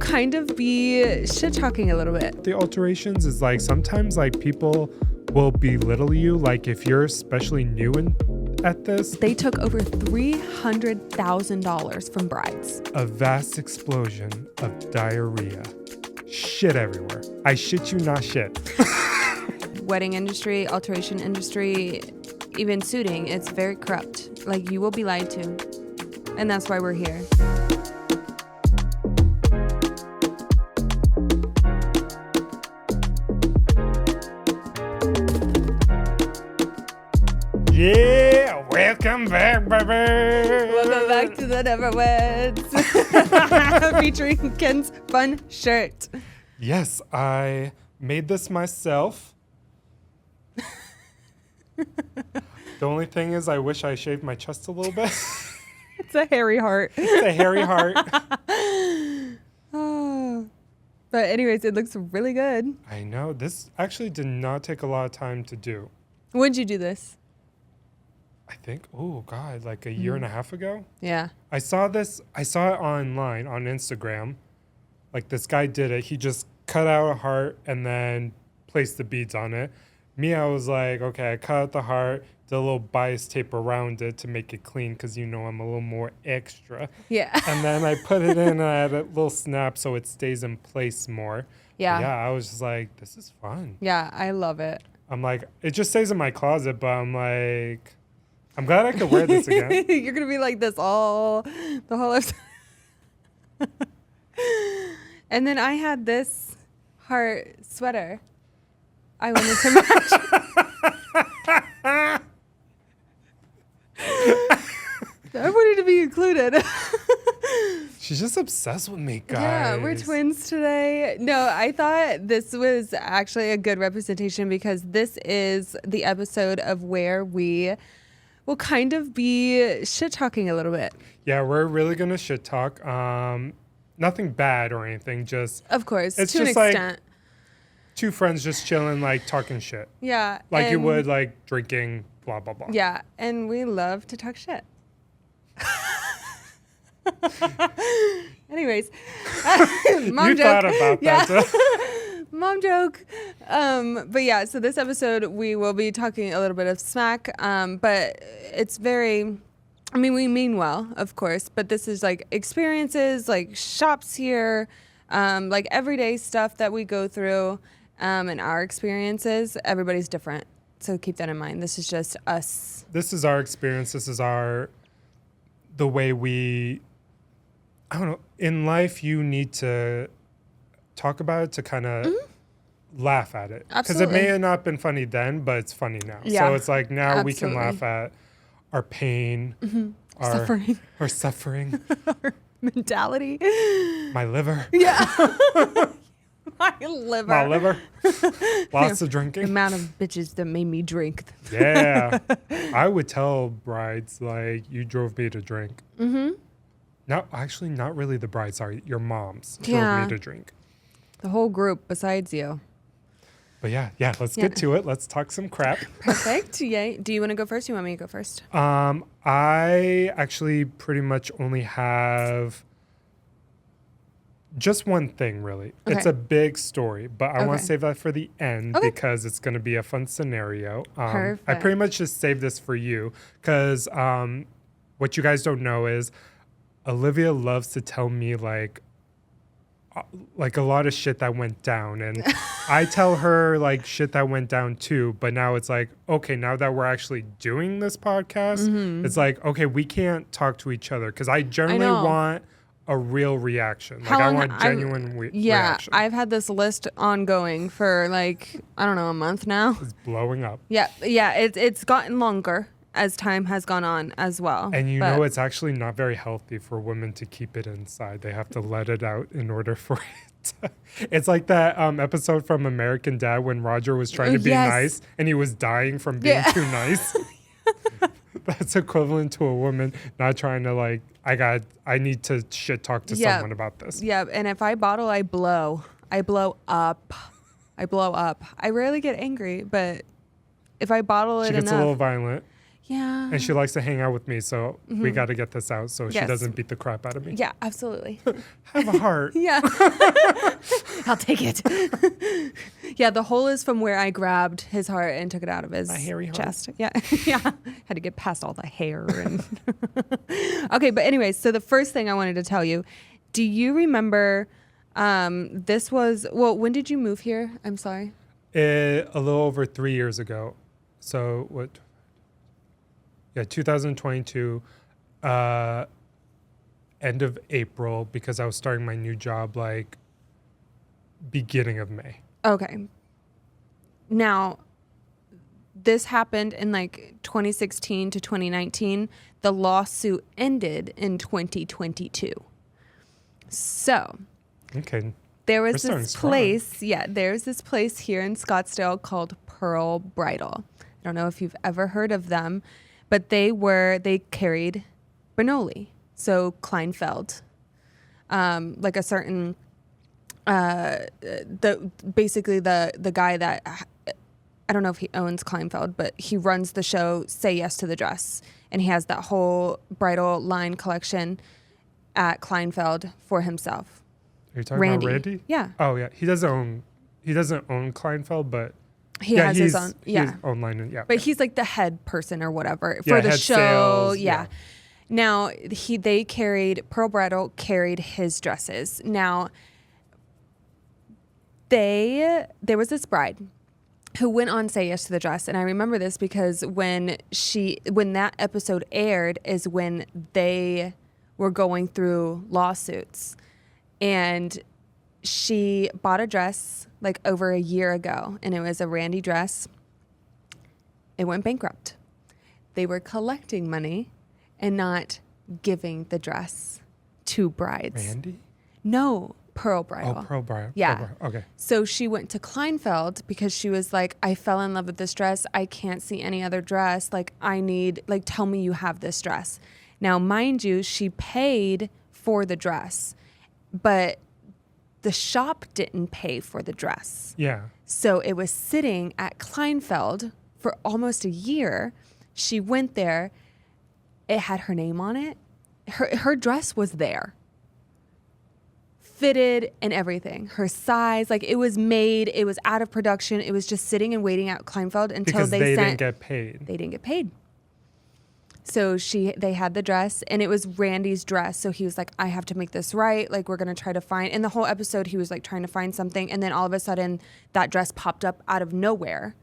kind of be shit talking a little bit. The alterations is like sometimes like people will belittle you, like if you're especially new at this. They took over $300,000 from brides. A vast explosion of diarrhea. Shit everywhere. I shit you not shit. Wedding industry, alteration industry, even suiting, it's very corrupt. Like, you will be lied to. And that's why we're here. Yeah, welcome back, baby. Welcome back to the Neverweds. Featuring Ken's fun shirt. Yes, I made this myself. The only thing is I wish I shaved my chest a little bit. It's a hairy heart. It's a hairy heart. Oh. But anyways, it looks really good. I know. This actually did not take a lot of time to do. When'd you do this? I think, oh God, like a year and a half ago. Yeah. I saw it online on Instagram. Like this guy did it. He just cut out a heart and then placed the beads on it. Me, I was like, okay, I cut out the heart, did a little bias tape around it to make it clean because you know I'm a little more extra. Yeah. And then I put it in and I had a little snap so it stays in place more. Yeah. Yeah, I was just like, this is fun. Yeah, I love it. I'm like, it just stays in my closet, but I'm like, I'm glad I could wear this again. You're going to be like this the whole episode. And then I had this heart sweater. I wanted to match. I wanted to be included. She's just obsessed with me, guys. Yeah, we're twins today. No, I thought this was actually a good representation because this is the episode of where we will kind of be shit talking a little bit. Yeah, we're really going to shit talk. Nothing bad or anything, just... Of course, it's to an just extent. Like two friends just chilling, like talking shit. Yeah. Like you would, like drinking, blah, blah, blah. Yeah, and we love to talk shit. Anyways. Mom you joke. thought about that. Mom joke. But yeah, so this episode we will be talking a little bit of smack, but it's very... I mean, we mean well, of course, but this is like experiences, like shops here, like everyday stuff that we go through, and our experiences. Everybody's different, so keep that in mind. This is just us. This is our experience. This is the way we, I don't know, in life you need to talk about it to kind of laugh at it. Because it may have not been funny then, but it's funny now. Yeah, so it's like now absolutely. we can laugh at our pain, our suffering, Our mentality. my liver. Yeah. My liver. My liver. Lots of drinking. The amount of bitches that made me drink. Yeah. I would tell brides, like, you drove me to drink. Mm-hmm. No, actually, not really the bride. Sorry, your moms drove me to drink. The whole group besides you. But yeah, let's get to it. Let's talk some crap. Perfect. Yay. Do you want to go first? Do you want me to go first? I actually pretty much only have just one thing, really. Okay. It's a big story, but I want to save that for the end because it's going to be a fun scenario. Perfect. I pretty much just saved this for you because what you guys don't know is Olivia loves to tell me like a lot of shit that went down, and I tell her like shit that went down too, but now it's like, okay, now that we're actually doing this podcast, it's like, okay, we can't talk to each other because I generally want a real reaction. Like I want genuine reaction. I've had this list ongoing for like, I don't know, a month now. It's blowing up. Yeah, it's gotten longer as time has gone on as well. And you know, it's actually not very healthy for women to keep it inside. They have to let it out in order for it to... It's like that episode from American Dad when Roger was trying to be nice and he was dying from being too nice. That's equivalent to a woman not trying to like, I need to shit talk to someone about this. Yeah, and if I bottle, I blow. I blow up. I rarely get angry, but if I bottle it enough... She gets a little violent. Yeah. And she likes to hang out with me, so we got to get this out so she Yes. doesn't beat the crap out of me. Yeah, absolutely. Have a heart. Yeah. I'll take it. Yeah, the hole is from where I grabbed his heart and took it out of his hairy heart. chest. Yeah. Yeah. Had to get past all the hair and Okay, but anyways, so the first thing I wanted to tell you, do you remember this was when did you move here? I'm sorry. A little over 3 years ago. So what? Yeah, 2022, end of April, because I was starting my new job like beginning of May. Okay. Now, this happened in like 2016 to 2019. The lawsuit ended in 2022. So, Okay. there We're was starting this strong. place. Yeah, there's this place here in Scottsdale called Pearl Bridal. I don't know if you've ever heard of them, but they carried Bernoulli. So Kleinfeld, like a certain, basically the guy that, I don't know if he owns Kleinfeld, but he runs the show Say Yes to the Dress. And he has that whole bridal line collection at Kleinfeld for himself. Are you talking Randy. about Randy? Yeah. Oh yeah, he doesn't own Kleinfeld, but He yeah, has his own. Yeah. he's online. Yeah, But he's like the head person or whatever Yeah, for the head show. sales, Yeah. yeah. Now they carried Pearl Bridal carried his dresses. Now there was this bride who went on Say Yes to the Dress, and I remember this because when that episode aired is when they were going through lawsuits, and she bought a dress like over a year ago, and it was a Randy dress. It went bankrupt. They were collecting money and not giving the dress to brides. Randy. No, Pearl Bridal. Oh, Pearl Bridal. Yeah. Pearl Bridal. Okay. So she went to Kleinfeld because she was like, I fell in love with this dress. I can't see any other dress. Like, tell me you have this dress. Now, mind you, she paid for the dress, but the shop didn't pay for the dress. Yeah. So it was sitting at Kleinfeld for almost a year. She went there. It had her name on it. Her dress was there. Fitted and everything. Her size, like it was made, it was out of production. It was just sitting and waiting at Kleinfeld until Because they didn't get paid. They didn't get paid. So they had the dress, and it was Randy's dress. So he was like, I have to make this right. Like, we're going to try to find, in the whole episode, he was like trying to find something. And then all of a sudden that dress popped up out of nowhere.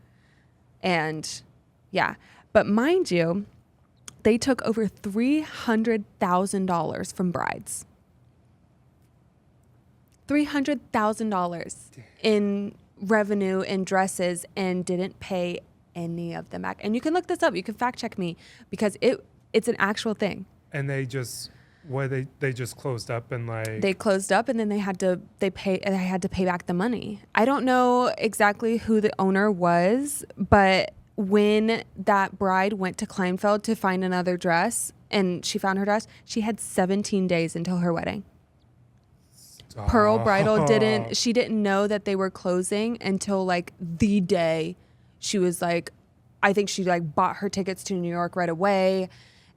And yeah, but mind you, they took over $300,000 from brides. $300,000 in revenue in dresses, and didn't pay any of them back. And you can look this up. You can fact check me because it's an actual thing. And they just closed up and like They closed up, and then they had to pay back the money. I don't know exactly who the owner was, but when that bride went to Kleinfeld to find another dress and she found her dress, she had 17 days until her wedding. Pearl Bridal didn't know that they were closing until like the day. She was like, I think she like bought her tickets to New York right away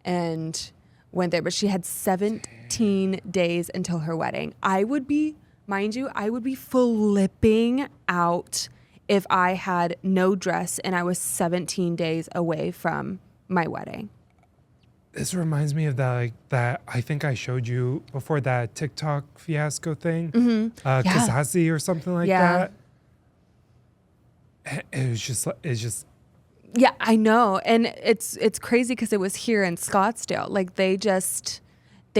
and went there, but she had 17 days until her wedding. I would be flipping out if I had no dress and I was 17 days away from my wedding. This reminds me of that I think I showed you before, that TikTok fiasco thing. Mm-hmm. Kazasi or something like that. It's just Yeah, I know. And it's crazy because it was here in Scottsdale. Like they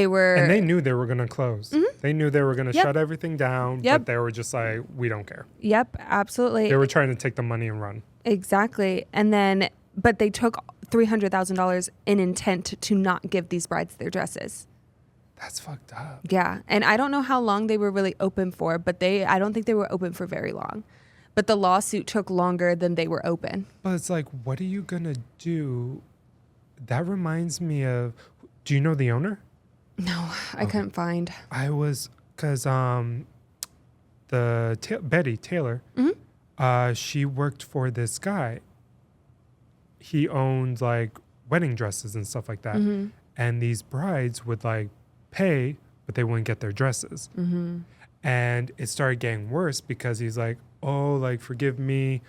were. And they knew they were going to close. Mm-hmm. They knew they were going to shut everything down, but they were just like, we don't care. Yep, absolutely. They were trying to take the money and run. Exactly. And then, but they took $300,000 in intent to not give these brides their dresses. That's fucked up. Yeah. And I don't know how long they were really open for, but I don't think they were open for very long. But the lawsuit took longer than they were open. But it's like, what are you going to do? That reminds me of, do you know the owner? No, I couldn't find. Because Betty, Tailor, Mm-hmm. she worked for this guy. He owned like wedding dresses and stuff like that. Mm-hmm. And these brides would like pay, but they wouldn't get their dresses. Mm-hmm. And it started getting worse because he's like, oh, like, forgive me.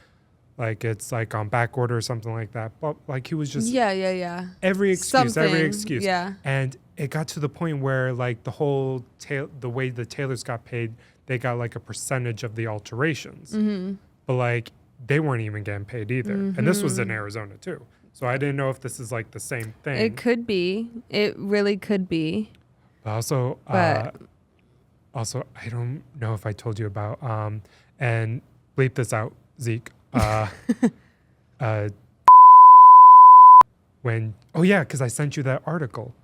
Like, it's like on back order or something like that. But like, he was just Yeah. every excuse. Something, yeah. And it got to the point where like the way the tailors got paid, they got like a percentage of the alterations. Mm-hmm. But like, they weren't even getting paid either. Mm-hmm. And this was in Arizona too. So I didn't know if this is like the same thing. It could be. It really could be. But also, I don't know if I told you about, and bleep this out, Zeke. Because I sent you that article.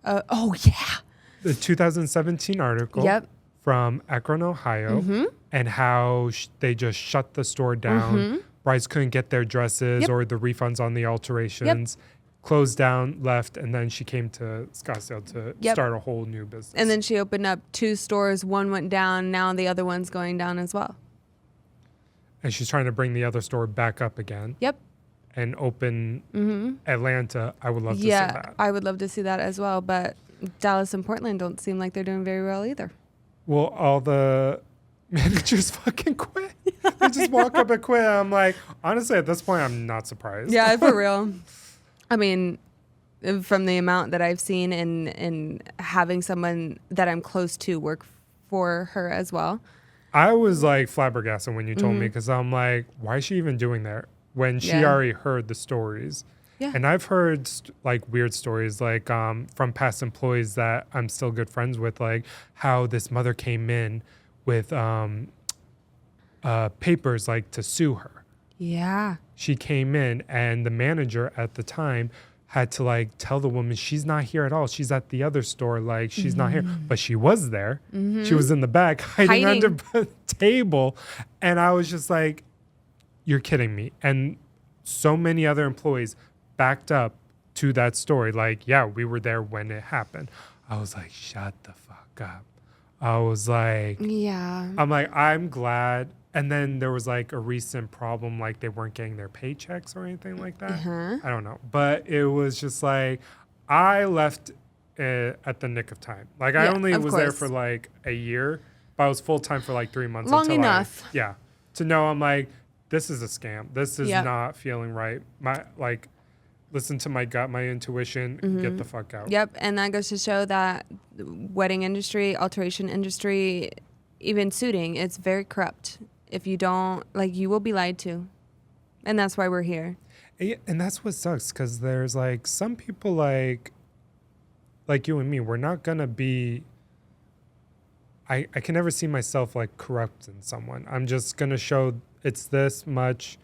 Oh, yeah. The 2017 article. Yep. From Akron, Ohio, Mm-hmm. and how they just shut the store down. Mm-hmm. Brides couldn't get their dresses Yep. or the refunds on the alterations. Closed down, left, and then she came to Scottsdale to start a whole new business. And then she opened up 2 stores. One went down. Now the other one's going down as well. And she's trying to bring the other store back up again. Yep. And open Atlanta. I would love to see Yeah, that. I would love to see that as well. But Dallas and Portland don't seem like they're doing very well either. Well, all the managers fucking quit. They just walk up and quit. I'm like, honestly, at this point, I'm not surprised. Yeah, for real. I mean, from the amount that I've seen and having someone that I'm close to work for her as well. I was like flabbergasted when you told me, because I'm like, why is she even doing that when she already heard the stories? Yeah. And I've heard like weird stories, like from past employees that I'm still good friends with, like how this mother came in with papers like to sue her. Yeah. She came in and the manager at the time had to like tell the woman she's not here at all. She's at the other store, like she's not here. But she was there. She was in the back hiding under the table. And I was just like, you're kidding me. And so many other employees backed up to that story. Like, yeah, we were there when it happened. I was like, shut the fuck up. I was like, Yeah. I'm like, I'm glad. And then there was like a recent problem, like they weren't getting their paychecks or anything like that. I don't know. But it was just like, I left at the nick of time. Like I only was there for like a year, but I was full time for like 3 months. Long enough. To know I'm like, this is a scam. This is not feeling right. Listen to my gut, my intuition, get the fuck out. Yep. And that goes to show that the wedding industry, alteration industry, even suiting, it's very corrupt. If you don't, like, you will be lied to. And that's why we're here. And that's what sucks, because there's like some people like you and me, we're not going to be, I can never see myself like corrupting someone. I'm just going to show it's this much.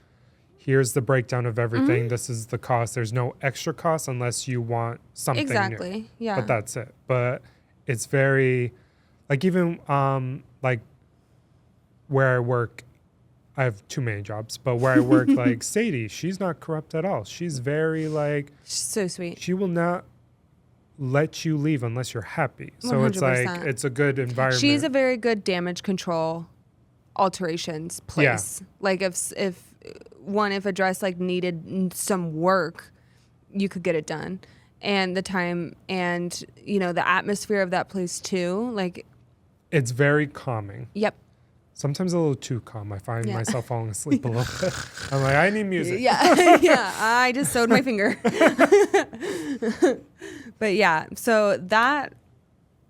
Here's the breakdown of everything. This is the cost. There's no extra cost unless you want something new. Yeah. But that's it. But it's very, like even like where I work, I have too many jobs, but where I work, like Sadie, she's not corrupt at all. She's very like, She's so sweet. she will not let you leave unless you're happy. So it's like, 100%. it's a good environment. She's a very good damage control alterations place. Like if a dress like needed some work, you could get it done. And the time and, you know, the atmosphere of that place too. Like, it's very calming. Yep. Sometimes a little too calm. I find myself falling asleep a little bit. I'm like, I need music. Yeah. Yeah. I just sewed my finger. But yeah, so that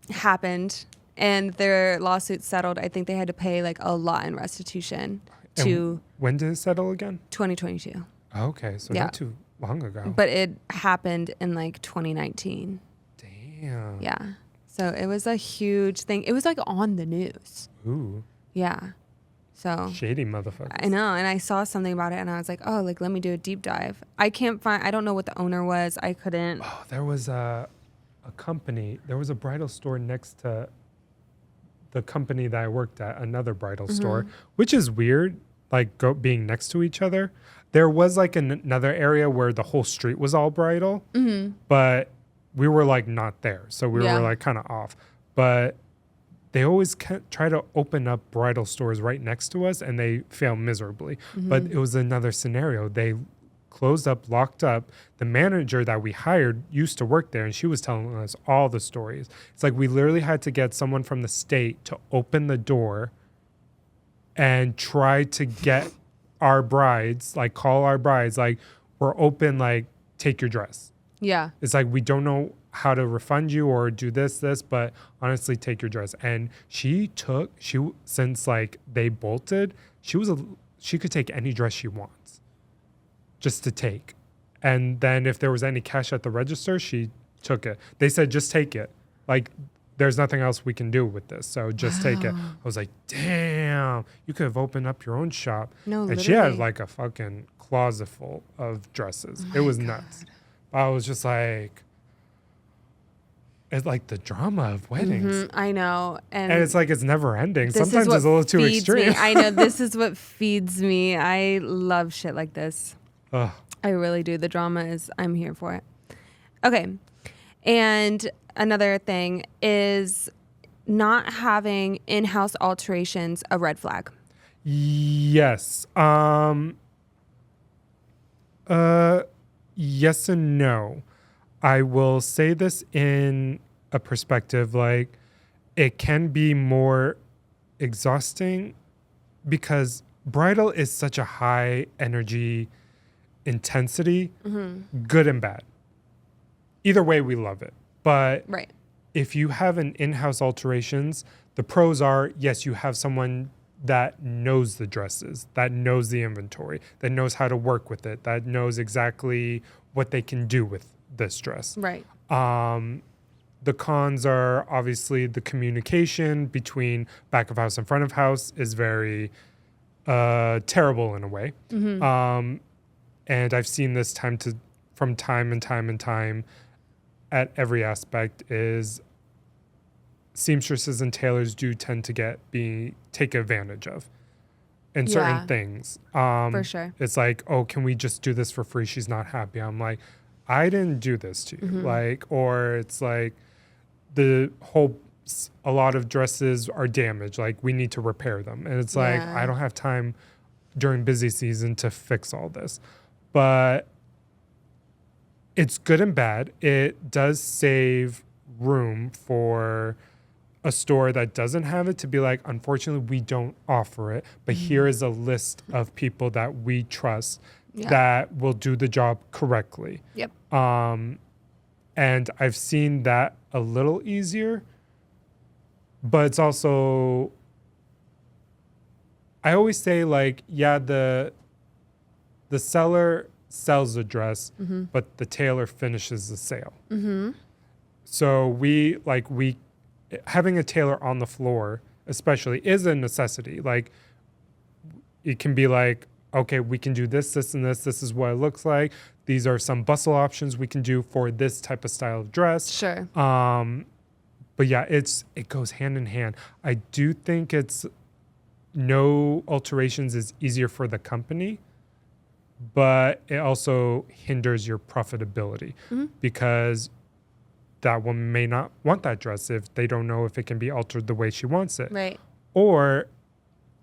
happened and their lawsuit settled. I think they had to pay like a lot in restitution to when did it settle again? 2022. Okay, so not too long ago. But it happened in like 2019. Damn. Yeah. So it was a huge thing. It was like on the news. Ooh. Yeah. So Shady motherfucker. I know. And I saw something about it and I was like, oh, like, let me do a deep dive. I don't know what the owner was. I couldn't. Oh, there was a company. There was a bridal store next to the company that I worked at, another bridal store, which is weird, like being next to each other. There was like another area where the whole street was all bridal, but we were like not there. So we were like kind of off. But they always try to open up bridal stores right next to us and they fail miserably. But it was another scenario. They closed up, locked up. The manager that we hired used to work there, and she was telling us all the stories. It's like we literally had to get someone from the state to open the door and try to get our brides, like call our brides, like, we're open, like, take your dress. Yeah. It's like, we don't know how to refund you or do this, but honestly, take your dress. And since like they bolted, she could take any dress she wants just to take. And then if there was any cash at the register, she took it. They said, just take it. Like, there's nothing else we can do with this. So just take it. I was like, damn, you could have opened up your own shop. No, and she had like a fucking closet full of dresses. It was nuts. I was just like, it's like the drama of weddings. I know. And it's like, it's never ending. Sometimes it's a little too extreme. I know. This is what feeds me. I love shit like this. Ugh. I really do. The drama I'm here for it. Okay. And another thing is not having in-house alterations a red flag. Yes. Yes and no. I will say this in a perspective, like, it can be more exhausting because bridal is such a high energy intensity, good and bad. Either way, we love it. But right. If you have an in-house alterations, the pros are, yes, you have someone that knows the dresses, that knows the inventory, that knows how to work with it, that knows exactly what they can do with this dress. Right. The cons are obviously the communication between back of house and front of house is very terrible in a way. And I've seen this from time and time at every aspect is seamstresses and tailors do tend to take advantage of in certain things. For sure. It's like, oh, can we just do this for free? She's not happy. I'm like, I didn't do this to you. Like, or it's like a lot of dresses are damaged. Like, we need to repair them. And it's like, I don't have time during busy season to fix all this. But it's good and bad. It does save room for a store that doesn't have it to be like, unfortunately, we don't offer it. But here is a list of people that we trust that will do the job correctly. Yep. And I've seen that a little easier. But it's also, I always say, like, yeah, the seller sells the dress, but the tailor finishes the sale. So having a tailor on the floor, especially, is a necessity. Like, it can be like, okay, we can do this, this, and this. This is what it looks like. These are some bustle options we can do for this type of style of dress. Sure. But yeah, it goes hand in hand. I do think no alterations is easier for the company, but it also hinders your profitability because that woman may not want that dress if they don't know if it can be altered the way she wants it. Right. Or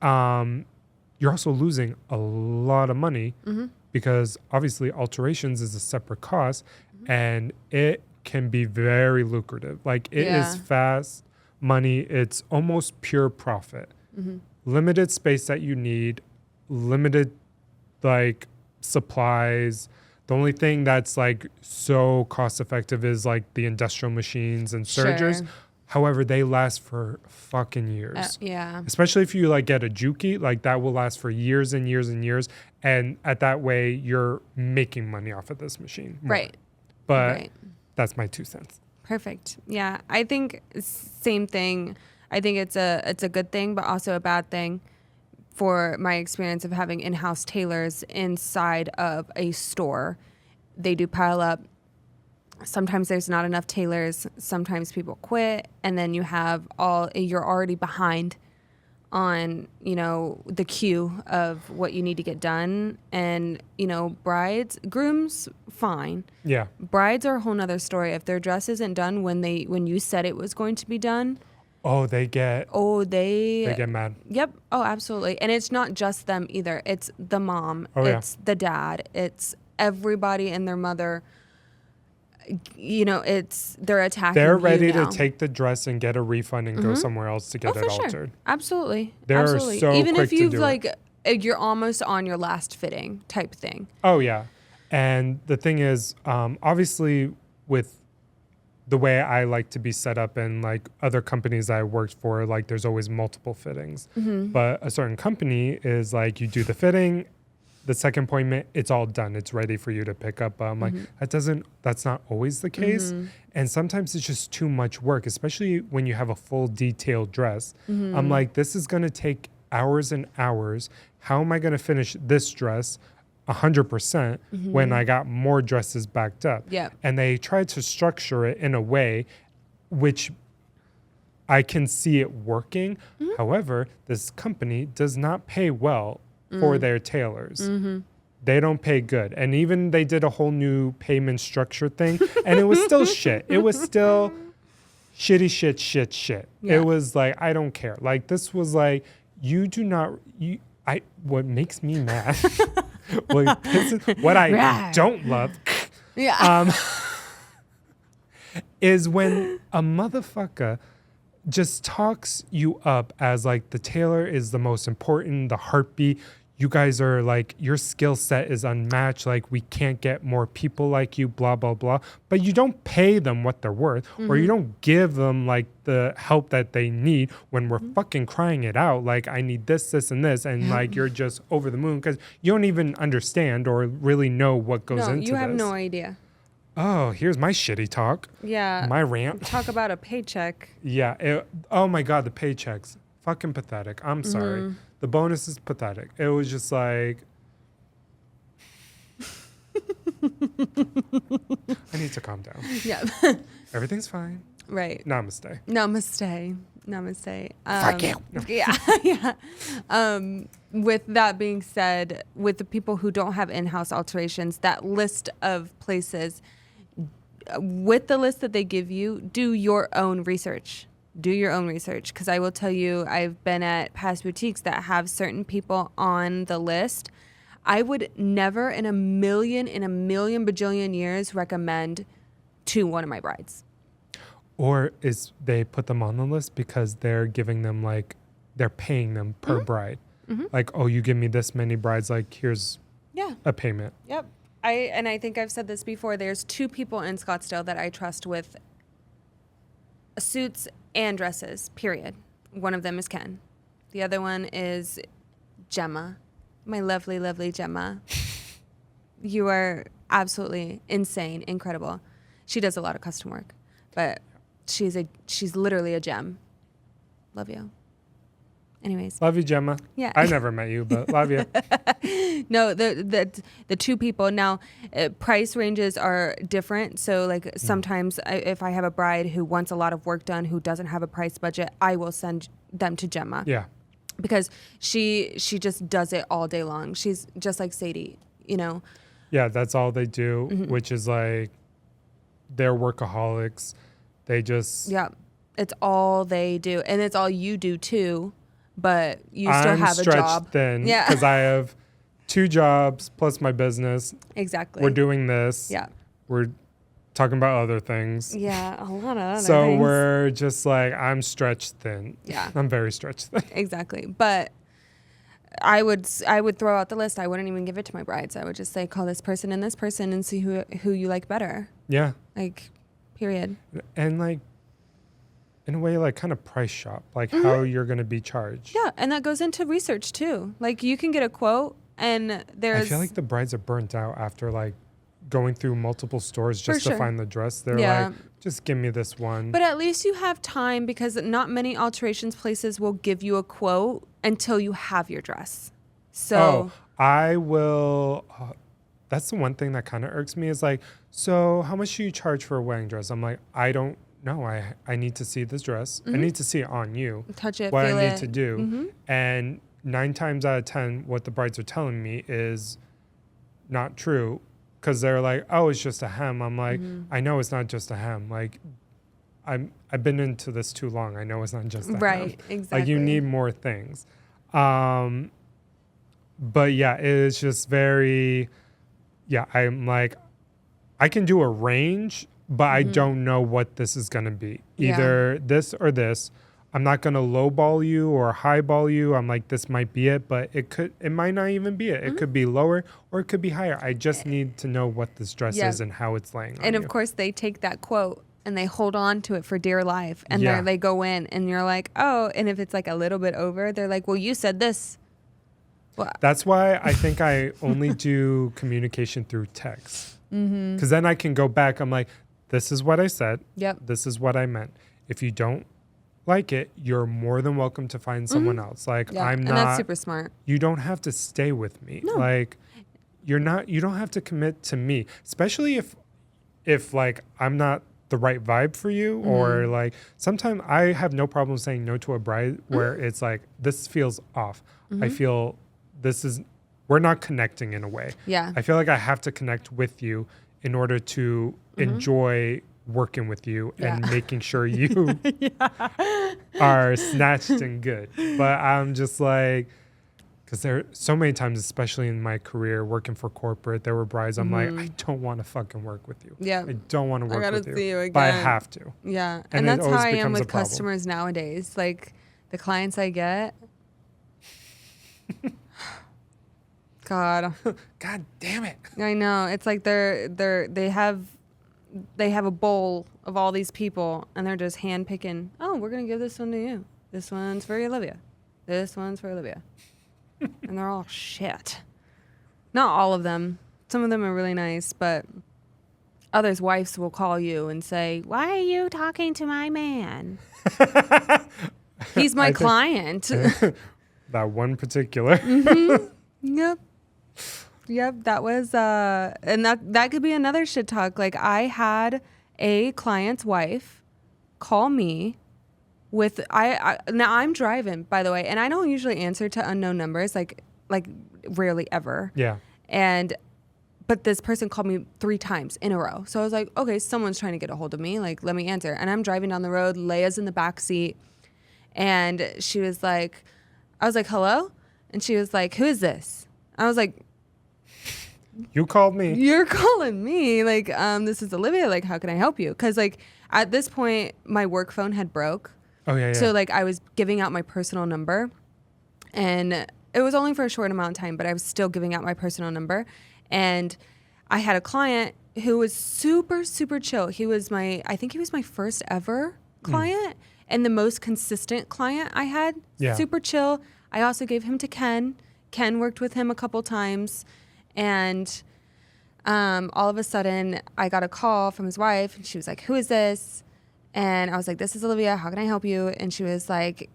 you're also losing a lot of money because obviously alterations is a separate cost and it can be very lucrative. Like, it is fast money. It's almost pure profit. Limited space that you need, limited like supplies. The only thing that's like so cost effective is like the industrial machines and sergers. Sure. However, they last for fucking years. Yeah. Especially if you like get a Juki, like that will last for years and years and years. And at that way, you're making money off of this machine. More. Right. But that's my 2 cents. Perfect. Yeah. I think same thing. I think it's a good thing, but also a bad thing for my experience of having in-house tailors inside of a store. They do pile up. Sometimes there's not enough tailors. Sometimes people quit, and then you're already behind on, the queue of what you need to get done. And, grooms, fine. Yeah. Brides are a whole nother story. If their dress isn't done when you said it was going to be done. They get mad. Yep. Oh, absolutely. And it's not just them either. It's the mom. It's the dad. It's everybody and their mother, they're attacking They're you ready now. to take the dress and get a refund and go somewhere else to get it altered. Sure. Absolutely. They're Absolutely. so Even quick if to you've do it. you're almost on your last fitting type thing. Oh, yeah. And the thing is, obviously, with the way I like to be set up and like other companies I worked for, like there's always multiple fittings. But a certain company is like you do the fitting, the second appointment, it's all done. It's ready for you to pick up. Like that's not always the case. And sometimes it's just too much work, especially when you have a full detailed dress. I'm like, this is going to take hours and hours. How am I going to finish this dress 100% when I got more dresses backed up? Yeah. And they tried to structure it in a way which I can see it working. However, this company does not pay well for their tailors. They don't pay good. And even they did a whole new payment structure thing, and it was still shit. It was still shitty shit. Yeah. It was like, I don't care. Like, this was like, what makes me mad, what I don't love, is when a motherfucker just talks you up as like the tailor is the most important, the heartbeat. You guys are like, your skill set is unmatched. Like, we can't get more people like you, blah, blah, blah. But you don't pay them what they're worth, or you don't give them like the help that they need when we're fucking crying it out. Like, I need this, this, and this. And like, you're just over the moon because you don't even understand or really know what goes into this. You have no idea. Oh, here's my shitty talk. Yeah. My rant. Talk about a paycheck. Yeah. Oh my God, the paychecks. Fucking pathetic. I'm sorry. The bonus is pathetic. It was just like, I need to calm down. Yeah. Everything's fine. Right. Namaste. Fuck you. Yeah. With that being said, with the people who don't have in-house alterations, that list of places, with the list that they give you, do your own research. Because I will tell you, I've been at past boutiques that have certain people on the list. I would never in a million bajillion years recommend to one of my brides. Or is they put them on the list because they're giving them like, they're paying them per bride. Like, oh, you give me this many brides, like here's a payment. Yep. I think I've said this before. There's two people in Scottsdale that I trust with suits and dresses, period. One of them is Ken. The other one is Gemma, my lovely, lovely Gemma. You are absolutely insane, incredible. She does a lot of custom work, but she's literally a gem. Love you. Anyways. Love you, Gemma. Yeah. I never met you, but love you. No, the two people now, price ranges are different. So like sometimes if I have a bride who wants a lot of work done, who doesn't have a price budget, I will send them to Gemma. Yeah. Because she just does it all day long. She's just like Sadie, Yeah, that's all they do, which is like, they're workaholics. They just... Yeah, it's all they do. And it's all you do too, but you still have a job. I'm stretched thin because I have 2 jobs plus my business. Exactly. We're doing this. Yeah. We're talking about other things. Yeah, a lot of other so things. we're just like, I'm stretched thin. Yeah. I'm very stretched thin. Exactly. But I would throw out the list. I wouldn't even give it to my brides. I would just say, call this person and see who you like better. Yeah. Like, period. And like, in a way, like kind of price shop, like how you're going to be charged. Yeah. And that goes into research too. Like, you can get a quote and there's... I feel like the brides are burnt out after like going through multiple stores just to find the dress. They're like, just give me this one. But at least you have time, because not many alterations places will give you a quote until you have your dress. So I will... that's the one thing that kind of irks me is like, so how much do you charge for a wedding dress? I'm like, I don't know. I need to see this dress. I need to see it on you. Touch it, what feel I need it. to do. And 9 times out of 10, what the brides are telling me is not true, because they're like, oh, it's just a hem. I'm like, I know it's not just a hem. Like, I've been into this too long. I know it's not just a hem. Right, exactly. Like, you need more things. But yeah, it's just very... yeah, I'm like, I can do a range, but I don't know what this is going to be. Either this or this. I'm not going to lowball you or highball you. I'm like, this might be it, but it might not even be it. It could be lower or it could be higher. I just need to know what this dress is and how it's laying on And you. of course, they take that quote and they hold on to it for dear life. And Yeah. they go in and you're like, oh, and if it's like a little bit over, they're like, well, you said this. Well, That's why I think I only do communication through text. Because then I can go back. I'm like, this is what I said. Yep. This is what I meant. If you don't like it, you're more than welcome to find someone else. Like, I'm not. And that's super smart. You don't have to stay with me. No. Like, you don't have to commit to me, especially if like I'm not the right vibe for you, or like sometimes I have no problem saying no to a bride where it's like, this feels off. I feel we're not connecting in a way. Yeah. I feel like I have to connect with you in order to enjoy working with you and making sure you are snatched and good. But I'm just like, because there are so many times, especially in my career working for corporate, there were brides I'm like, I don't want to fucking work with you. Yeah. I don't want to work with see you again. But I have to. Yeah. And And it that's how always I am becomes a with problem. customers nowadays. Like the clients I get. God. God damn it. I know. It's like they have a bowl of all these people and they're just hand picking, oh, we're gonna give this one to you. This one's for Olivia. This one's for Olivia. And they're all shit. Not all of them. Some of them are really nice, but others' wives will call you and say, why are you talking to my man? He's my client. That one particular. Yep. Yep. That was, and that could be another shit talk. Like I had a client's wife call me with, now I'm driving, by the way, and I don't usually answer to unknown numbers, like rarely ever. Yeah. But this person called me 3 times in a row. So I was like, okay, someone's trying to get a hold of me. Like, let me answer. And I'm driving down the road. Leia's in the back seat. And she was like, I was like, hello? And she was like, who is this? I was like, you called me. you're calling me. Like, this is Olivia. Like, how can I help you? Because, like, at this point, my work phone had broke. Oh, yeah. So, like, I was giving out my personal number. And it was only for a short amount of time, but I was still giving out my personal number. And I had a client who was super, super chill. I think he was my first ever client and the most consistent client I had. Yeah. Super chill. I also gave him to Ken. Ken worked with him a couple times. And all of a sudden, I got a call from his wife. And she was like, who is this? And I was like, this is Olivia. How can I help you? And she was like,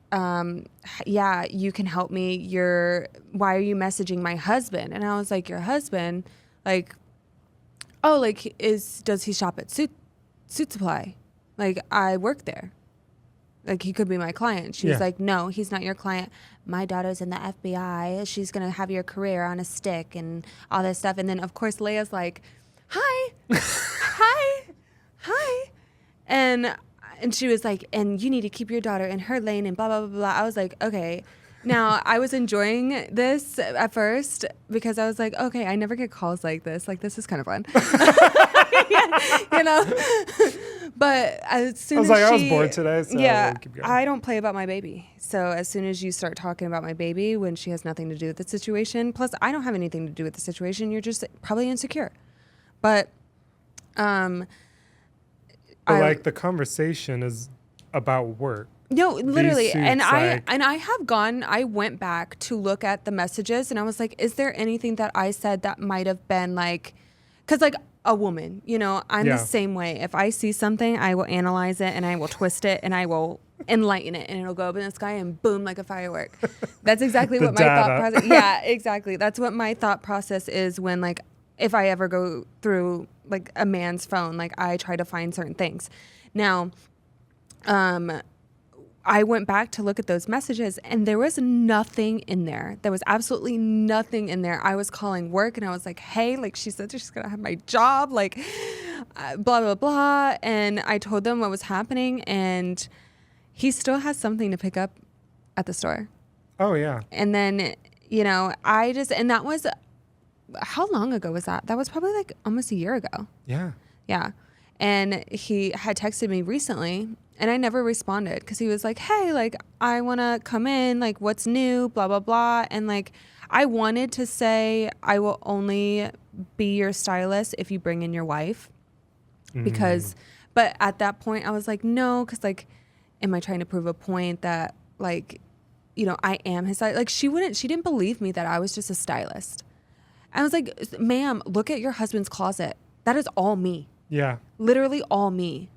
yeah, you can help me. Why are you messaging my husband? And I was like, your husband? Like, oh, like, does he shop at Suit Supply? Like, I work there. Like, he could be my client. She was like, no, he's not your client. My daughter's in the FBI. She's going to have your career on a stick and all this stuff. And then, of course, Leia's like, hi, hi. And she was like, and you need to keep your daughter in her lane and blah, blah, blah, blah. I was like, okay. Now, I was enjoying this at first because I was like, okay, I never get calls like this. Like, this is kind of fun. You know? But as soon as I was bored today, so we'll keep going. I don't play about my baby. So as soon as you start talking about my baby when she has nothing to do with the situation, plus I don't have anything to do with the situation, you're just probably insecure. But like the conversation is about work. No, literally. Suits, And I went back to look at the messages and I was like, is there anything that I said that might have been like, because like a woman, you know, I'm the same way. If I see something, I will analyze it and I will twist it and I will enlighten it and it'll go up in the sky and boom, like a firework. That's exactly what my thought process. Yeah, exactly. That's what my thought process is when like, if I ever go through like a man's phone, like I try to find certain things. Now, I went back to look at those messages and there was nothing in there. There was absolutely nothing in there. I was calling work and I was like, hey, like she said she's going to have my job, like blah, blah, blah. And I told them what was happening and he still has something to pick up at the store. Oh, yeah. And then, you know, and that was how long ago was that? That was probably like almost a year ago. Yeah. Yeah. And he had texted me recently and I never responded because he was like, hey, like, I want to come in, like, what's new, blah, blah, blah. And like, I wanted to say, I will only be your stylist if you bring in your wife because, but at that point I was like, no, because like, am I trying to prove a point that like, you know, I am his stylist? Like she didn't believe me that I was just a stylist. I was like, ma'am, look at your husband's closet. That is all me. Yeah. Literally all me.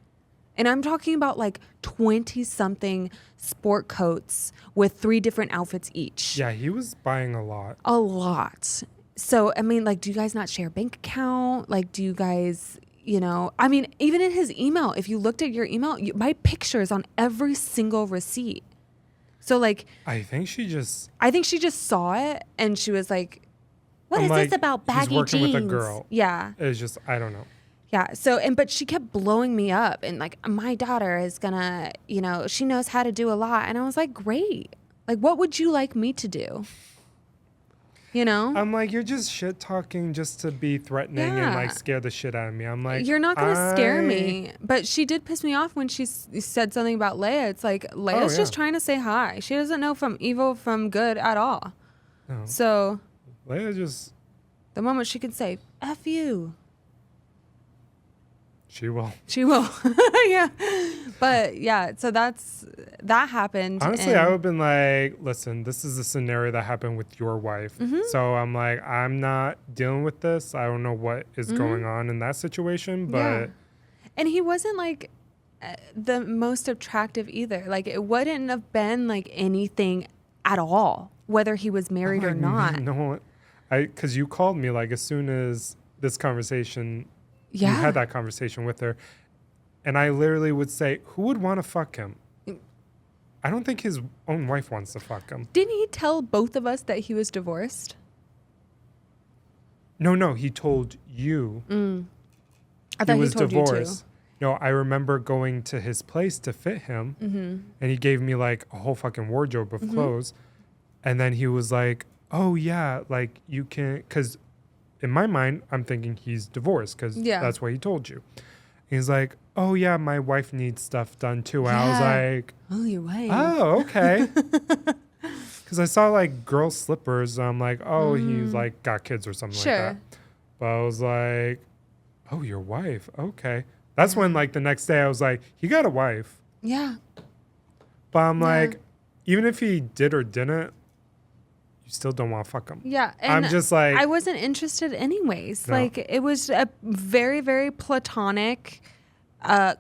And I'm talking about like 20 something sport coats with 3 different outfits each. Yeah, he was buying a lot. A lot. So, I mean, like, do you guys not share a bank account? Like, do you guys, you know, I mean, even in his email, if you looked at your email, my picture is on every single receipt. So, like, I think she just saw it and she was like, what is like, this about baggy he's working jeans? with a girl. Yeah. It's just, I don't know. Yeah. So, but she kept blowing me up and like, my daughter is gonna, you know, she knows how to do a lot. And I was like, great. Like, what would you like me to do? You know? I'm like, you're just shit talking just to be threatening and like scare the shit out of me. I'm like, you're not going to scare me. But she did piss me off when she said something about Leia. It's like, Leia's just trying to say hi. She doesn't know from evil from good at all. No. So, Leia just... the moment she can say, F you. She will. She will. Yeah. But yeah, so that happened. Honestly, I would have been like, listen, this is a scenario that happened with your wife. So I'm like, I'm not dealing with this. I don't know what is going on in that situation, but... Yeah. And he wasn't like the most attractive either. Like it wouldn't have been like anything at all, whether he was married or not. No, because you called me like as soon as this conversation... Yeah. You had that conversation with her. And I literally would say, who would want to fuck him? I don't think his own wife wants to fuck him. Didn't he tell both of us that he was divorced? No, he told you. I thought he was he told divorced. You too. No, I remember going to his place to fit him. And he gave me like a whole fucking wardrobe of clothes. And then he was like, oh yeah, like you can, because in my mind, I'm thinking he's divorced because that's what he told you. He's like, oh, yeah, my wife needs stuff done, too. And I was like... Oh, your wife. Oh, okay. Because I saw, like, girl slippers. And I'm like, oh, he's, like, got kids or something like that. But I was like, oh, your wife. Okay. That's when, like, the next day I was like, he got a wife. Yeah. But I'm like, even if he did or didn't, you still don't want to fuck him. Yeah. And I'm just like... I wasn't interested anyways. No. Like, it was a very, very platonic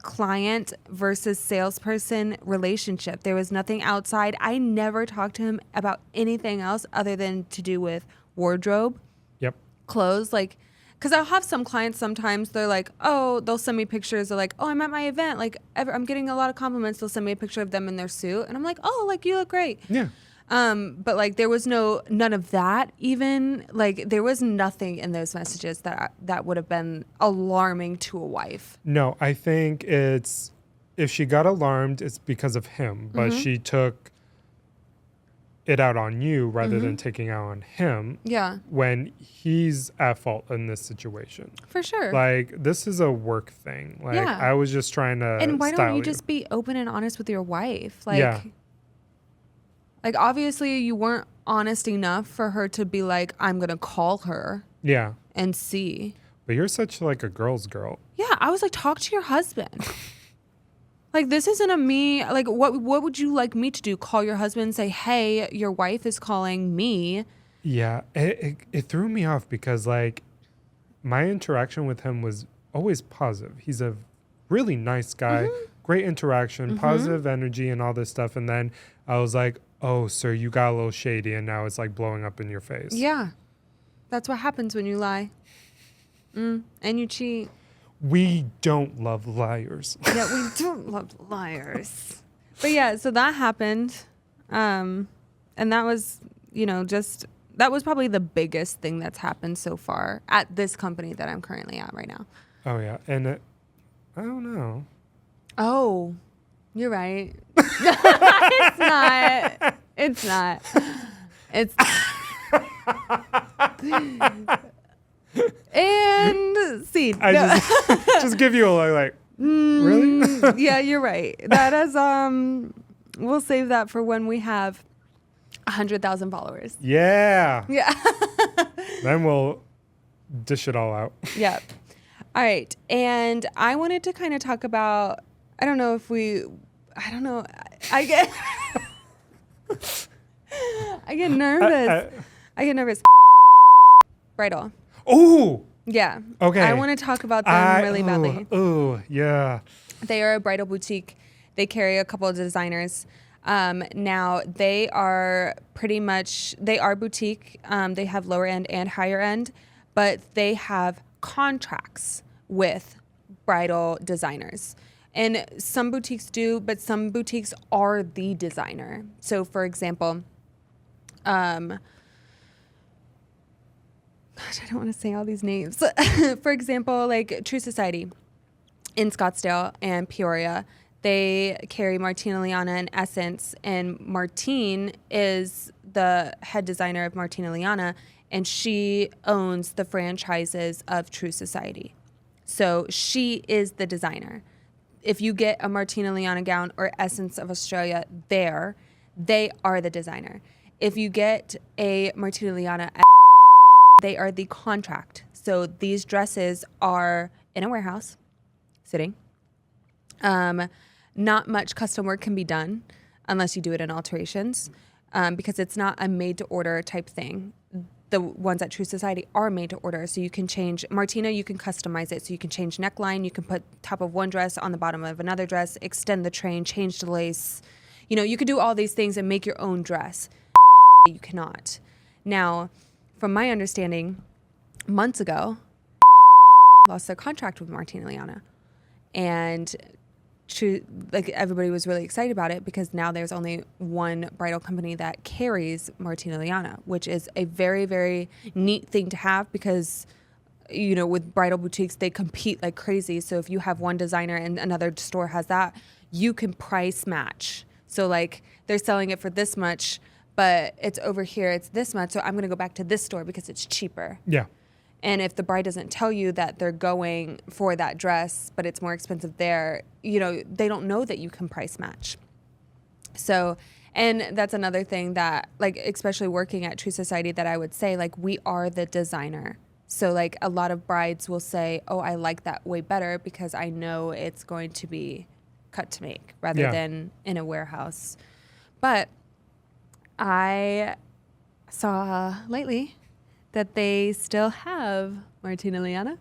client versus salesperson relationship. There was nothing outside. I never talked to him about anything else other than to do with wardrobe. Yep. Clothes. Like, because I'll have some clients sometimes, they're like, oh, they'll send me pictures. They're like, oh, I'm at my event. Like, I'm getting a lot of compliments. They'll send me a picture of them in their suit. And I'm like, oh, like, you look great. Yeah. But like there was none of that even. Like there was nothing in those messages that would have been alarming to a wife. No, I think it's, if she got alarmed, it's because of him. But she took it out on you rather than taking out on him. Yeah. When he's at fault in this situation. For sure. Like, this is a work thing. Like, I was just trying to And why style don't you just be open and honest with your wife? Like, yeah. Like, obviously, you weren't honest enough for her to be like, I'm going to call her. Yeah. And see. But you're such, like, a girl's girl. Yeah. I was like, talk to your husband. Like, this isn't a me. Like, what would you like me to do? Call your husband and say, hey, your wife is calling me. Yeah. It threw me off because, like, my interaction with him was always positive. He's a really nice guy. Great interaction, positive energy and all this stuff. And then I was like, oh, sir, you got a little shady, and now it's like blowing up in your face. Yeah. That's what happens when you lie. And you cheat. We don't love liars. Yeah, we don't love liars. But yeah, so that happened. And that was, that was probably the biggest thing that's happened so far at this company that I'm currently at right now. Oh, yeah. And I don't know. Oh, you're right. It's not. It's not. It's proceed. I just give you a look like, really? Yeah, you're right. That is, we'll save that for when we have 100,000 followers. Yeah. Yeah. Then we'll dish it all out. Yeah. All right. And I wanted to kind of talk about, I don't know. I get, I get nervous. I get nervous. Bridal. Oh, Yeah. okay. I want to talk about them really badly. Oh, yeah. They are a bridal boutique. They carry a couple of designers. Now they are boutique. They have lower end and higher end, but they have contracts with bridal designers. And some boutiques do, but some boutiques are the designer. So for example, gosh, I don't want to say all these names. For example, like True Society in Scottsdale and Peoria, they carry Martina Liana and Essence, and Martine is the head designer of Martina Liana, and she owns the franchises of True Society. So she is the designer. If you get a Martina Liana gown or Essence of Australia there, they are the designer. If you get a Martina Liana, they are the contract. So these dresses are in a warehouse, sitting. Not much custom work can be done unless you do it in alterations, because it's not a made-to-order type thing. The ones at True Society are made to order, so you can change. Martina, you can customize it, so you can change neckline, you can put top of one dress on the bottom of another dress, extend the train, change the lace. You know, you could do all these things and make your own dress. You cannot. Now, from my understanding, months ago, lost their contract with Martina Liana, and everybody was really excited about it because now there's only one bridal company that carries Martina Liana, which is a very, very neat thing to have because, you know, with bridal boutiques, they compete like crazy. So if you have one designer and another store has that, you can price match. So like they're selling it for this much, but it's over here, it's this much. So I'm going to go back to this store because it's cheaper. Yeah. And if the bride doesn't tell you that they're going for that dress, but it's more expensive there, you know, they don't know that you can price match. So, and that's another thing that, like, especially working at True Society, that I would say, like, we are the designer. So, like, a lot of brides will say, oh, I like that way better because I know it's going to be cut to make rather than in a warehouse. But I saw lately that they still have Martina Liana.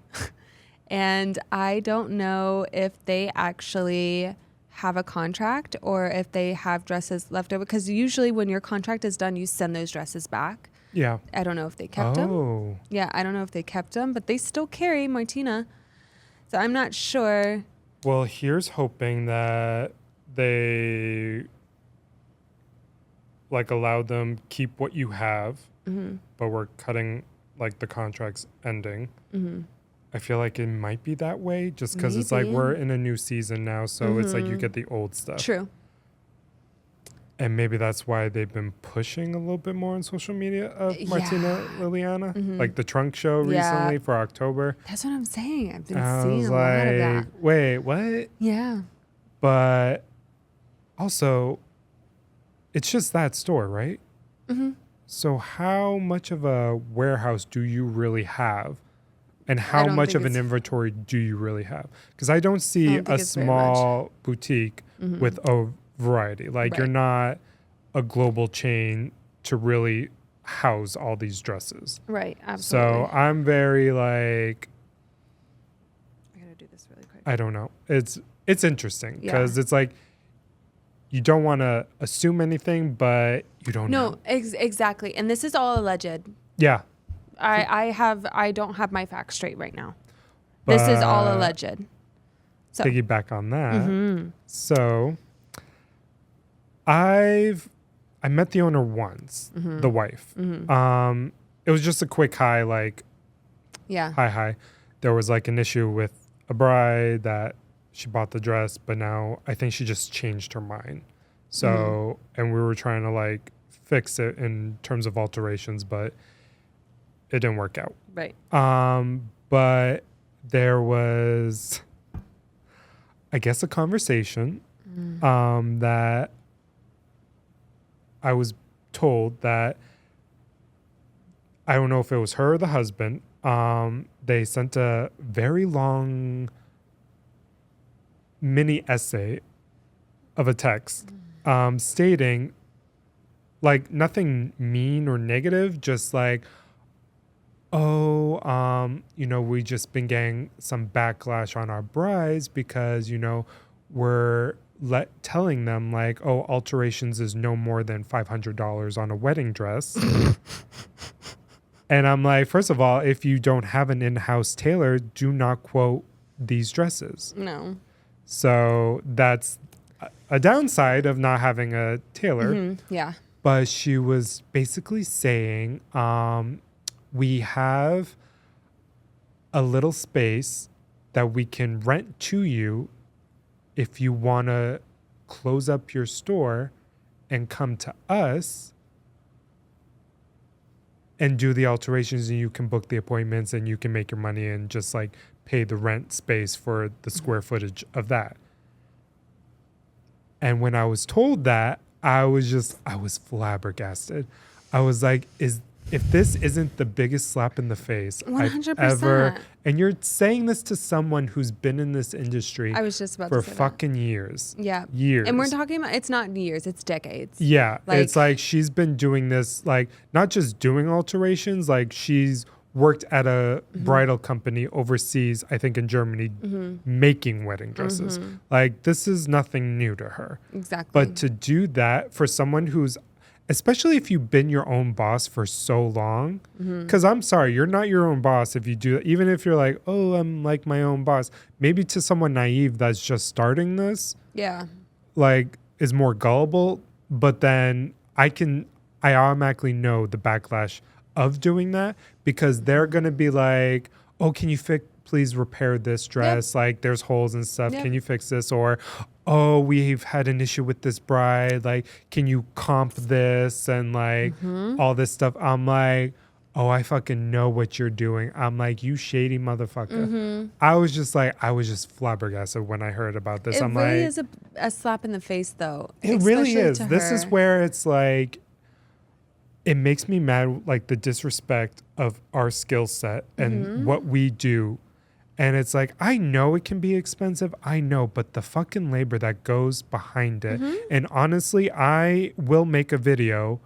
And I don't know if they actually have a contract or if they have dresses left over. Because usually when your contract is done, you send those dresses back. Yeah. I don't know if they kept them. Yeah, I don't know if they kept them, but they still carry Martina. So I'm not sure. Well, here's hoping that they like allow them keep what you have, but we're cutting like the contracts ending. I feel like it might be that way just because it's like we're in a new season now, so it's like you get the old stuff. True. And maybe that's why they've been pushing a little bit more on social media of Martina Liliana, like the trunk show recently for October. That's what I'm saying. I've been I seeing was a lot of that. Wait, what? Yeah. But also, it's just that store, right? So how much of a warehouse do you really have? And how much of an inventory do you really have? Because I don't see a small boutique with a variety. Like you're not a global chain to really house all these dresses. Right, absolutely. So I'm very like, I gotta do this really quick. I don't know. It's interesting because it's like you don't want to assume anything, but you don't know. No, exactly. And this is all alleged. Yeah. I don't have my facts straight right now. This is all alleged. So piggyback on that. So I met the owner once, the wife. It was just a quick hi, like hi. There was like an issue with a bride that she bought the dress, but now I think she just changed her mind. So and we were trying to like fix it in terms of alterations, but it didn't work out. Right. But there was, I guess, a conversation that I was told that, I don't know if it was her or the husband, they sent a very long mini essay of a text stating, like, nothing mean or negative, just like, we just been getting some backlash on our brides because, we're telling them like, oh, alterations is no more than $500 on a wedding dress. And I'm like, first of all, if you don't have an in-house tailor, do not quote these dresses. No. So that's a downside of not having a tailor. Mm-hmm. Yeah. But she was basically saying, we have a little space that we can rent to you if you want to close up your store and come to us and do the alterations, and you can book the appointments and you can make your money and just like pay the rent space for the square footage of that. And when I was told that, I was flabbergasted. I was like, if this isn't the biggest slap in the face 100%. I've ever, and you're saying this to someone who's been in this industry I was just about for to say fucking years. Yeah. Years. And we're talking about, it's not years, it's decades. Yeah. Like, it's like she's been doing this, like, not just doing alterations, like she's worked at a bridal company overseas, I think in Germany, making wedding dresses. Like, this is nothing new to her. Exactly. But to do that for someone who's, especially if you've been your own boss for so long, because I'm sorry, you're not your own boss if you do that. Even if you're like, oh, I'm like my own boss, maybe to someone naive that's just starting this, yeah, like, is more gullible. But then I automatically know the backlash of doing that, because they're going to be like, oh, can you please repair this dress? Like, there's holes and stuff. Can you fix this? Or, oh, we've had an issue with this bride. Like, can you comp this? And like all this stuff. I'm like, oh, I fucking know what you're doing. I'm like, you shady motherfucker. I was just flabbergasted when I heard about this. It really is a slap in the face, though. It really is. To This her. is where it's like, it makes me mad, like the disrespect of our skill set and what we do. And it's like, I know it can be expensive. I know, but the fucking labor that goes behind it. And honestly, I will make a video.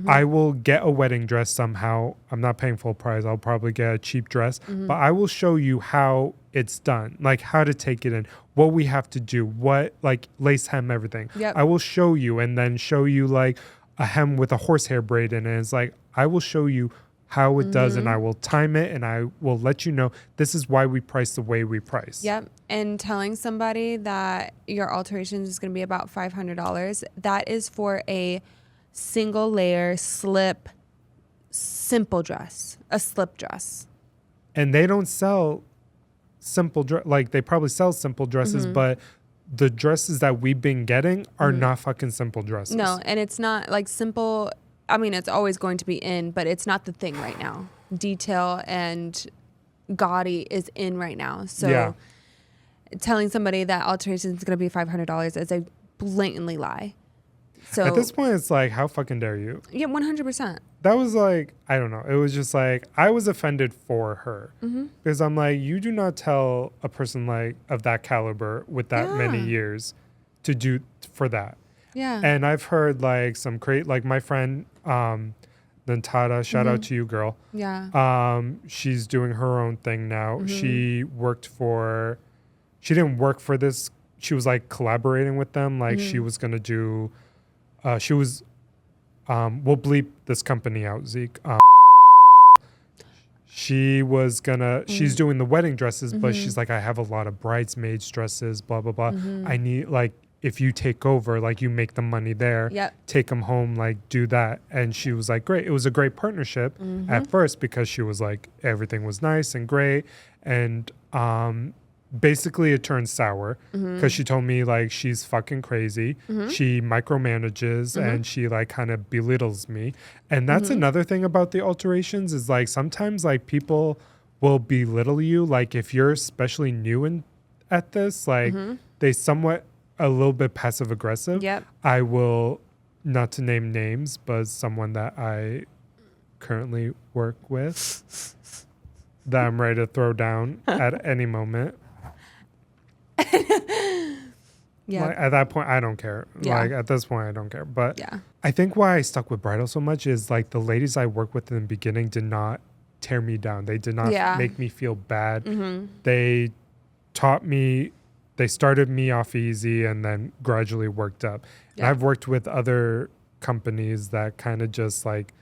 I will get a wedding dress somehow. I'm not paying full price. I'll probably get a cheap dress, but I will show you how it's done, like how to take it in, what we have to do, what, like, lace hem, everything. Yep. I will show you, and then show you like a hem with a horsehair braid in it. It's like, I will show you how it does, and I will time it, and I will let you know this is why we price the way we price. Yep. And telling somebody that your alterations is going to be about $500, that is for a single layer slip simple dress, a slip dress. And they don't sell simple like, they probably sell simple dresses, but the dresses that we've been getting are not fucking simple dresses. No, and it's not like simple. I mean, it's always going to be in, but it's not the thing right now. Detail and gaudy is in right now. So telling somebody that alteration is going to be $500 is a blatantly lie. So at this point, it's like, how fucking dare you? Yeah, 100%. That was like, I don't know. It was just like, I was offended for her, because I'm like, you do not tell a person like of that caliber with that many years to do for that. Yeah. And I've heard like some like my friend, Nantata, shout out to you, girl. Yeah. She's doing her own thing now. She didn't work for this. She was like collaborating with them. Like she was going to do, we'll bleep this company out, Zeke. She was gonna, she's doing the wedding dresses, but she's like, I have a lot of bridesmaids dresses, blah, blah, blah. I need, like, if you take over, like, you make the money there, take them home, like, do that. And she was like, great. It was a great partnership at first, because she was like, everything was nice and great. And basically it turned sour, because she told me, like, she's fucking crazy. She micromanages and she, like, kind of belittles me. And that's another thing about the alterations is, like, sometimes, like, people will belittle you. Like if you're especially new at this, like they somewhat a little bit passive aggressive. Yep. I will, not to name names, but someone that I currently work with that I'm ready to throw down at any moment. Yeah. Like, at that point, I don't care. Yeah. Like at this point, I don't care. But Yeah. I think why I stuck with bridal so much is like the ladies I worked with in the beginning did not tear me down. They did not Yeah. make me feel bad. Mm-hmm. They taught me, they started me off easy and then gradually worked up. And Yeah. I've worked with other companies that kind of just like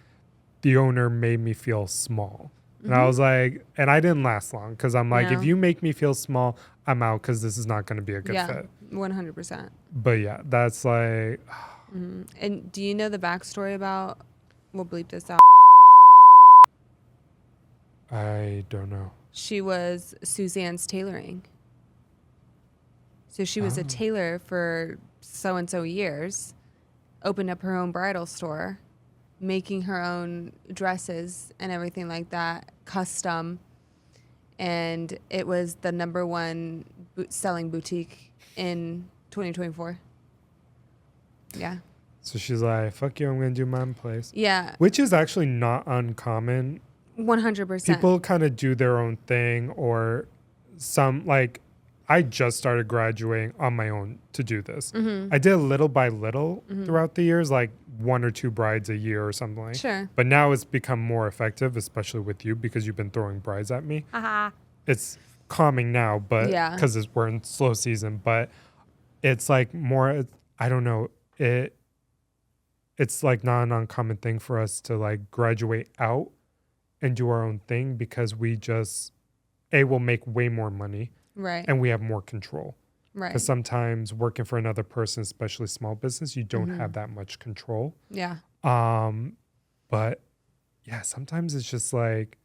the owner made me feel small. And I was like, and I didn't last long because I'm like, No. if you make me feel small, I'm out because this is not going to be a good Yeah. fit. 100%. But yeah, that's like, Mm-hmm. And do you know the backstory about? We'll bleep this out. I don't know. She was Suzanne's tailoring. So she was a tailor for so and so years. Opened up her own bridal store, making her own dresses and everything like that, custom. And it was the number one selling boutique in 2024. Yeah. So she's like, fuck you, I'm going to do my own place. Yeah. Which is actually not uncommon. 100%. People kind of do their own thing, or some, like, I just started graduating on my own to do this. Mm-hmm. I did little by little throughout the years, like 1 or 2 brides a year or something like. Sure. But now it's become more effective, especially with you because you've been throwing brides at me. It's calming now, but Yeah. because we're in slow season, but it's like more, I don't know, it's like not an uncommon thing for us to like graduate out and do our own thing because we just, will make way more money Right. and we have more control. Right. Because sometimes working for another person, especially small business, you don't have that much control. Yeah. But yeah, sometimes it's just like,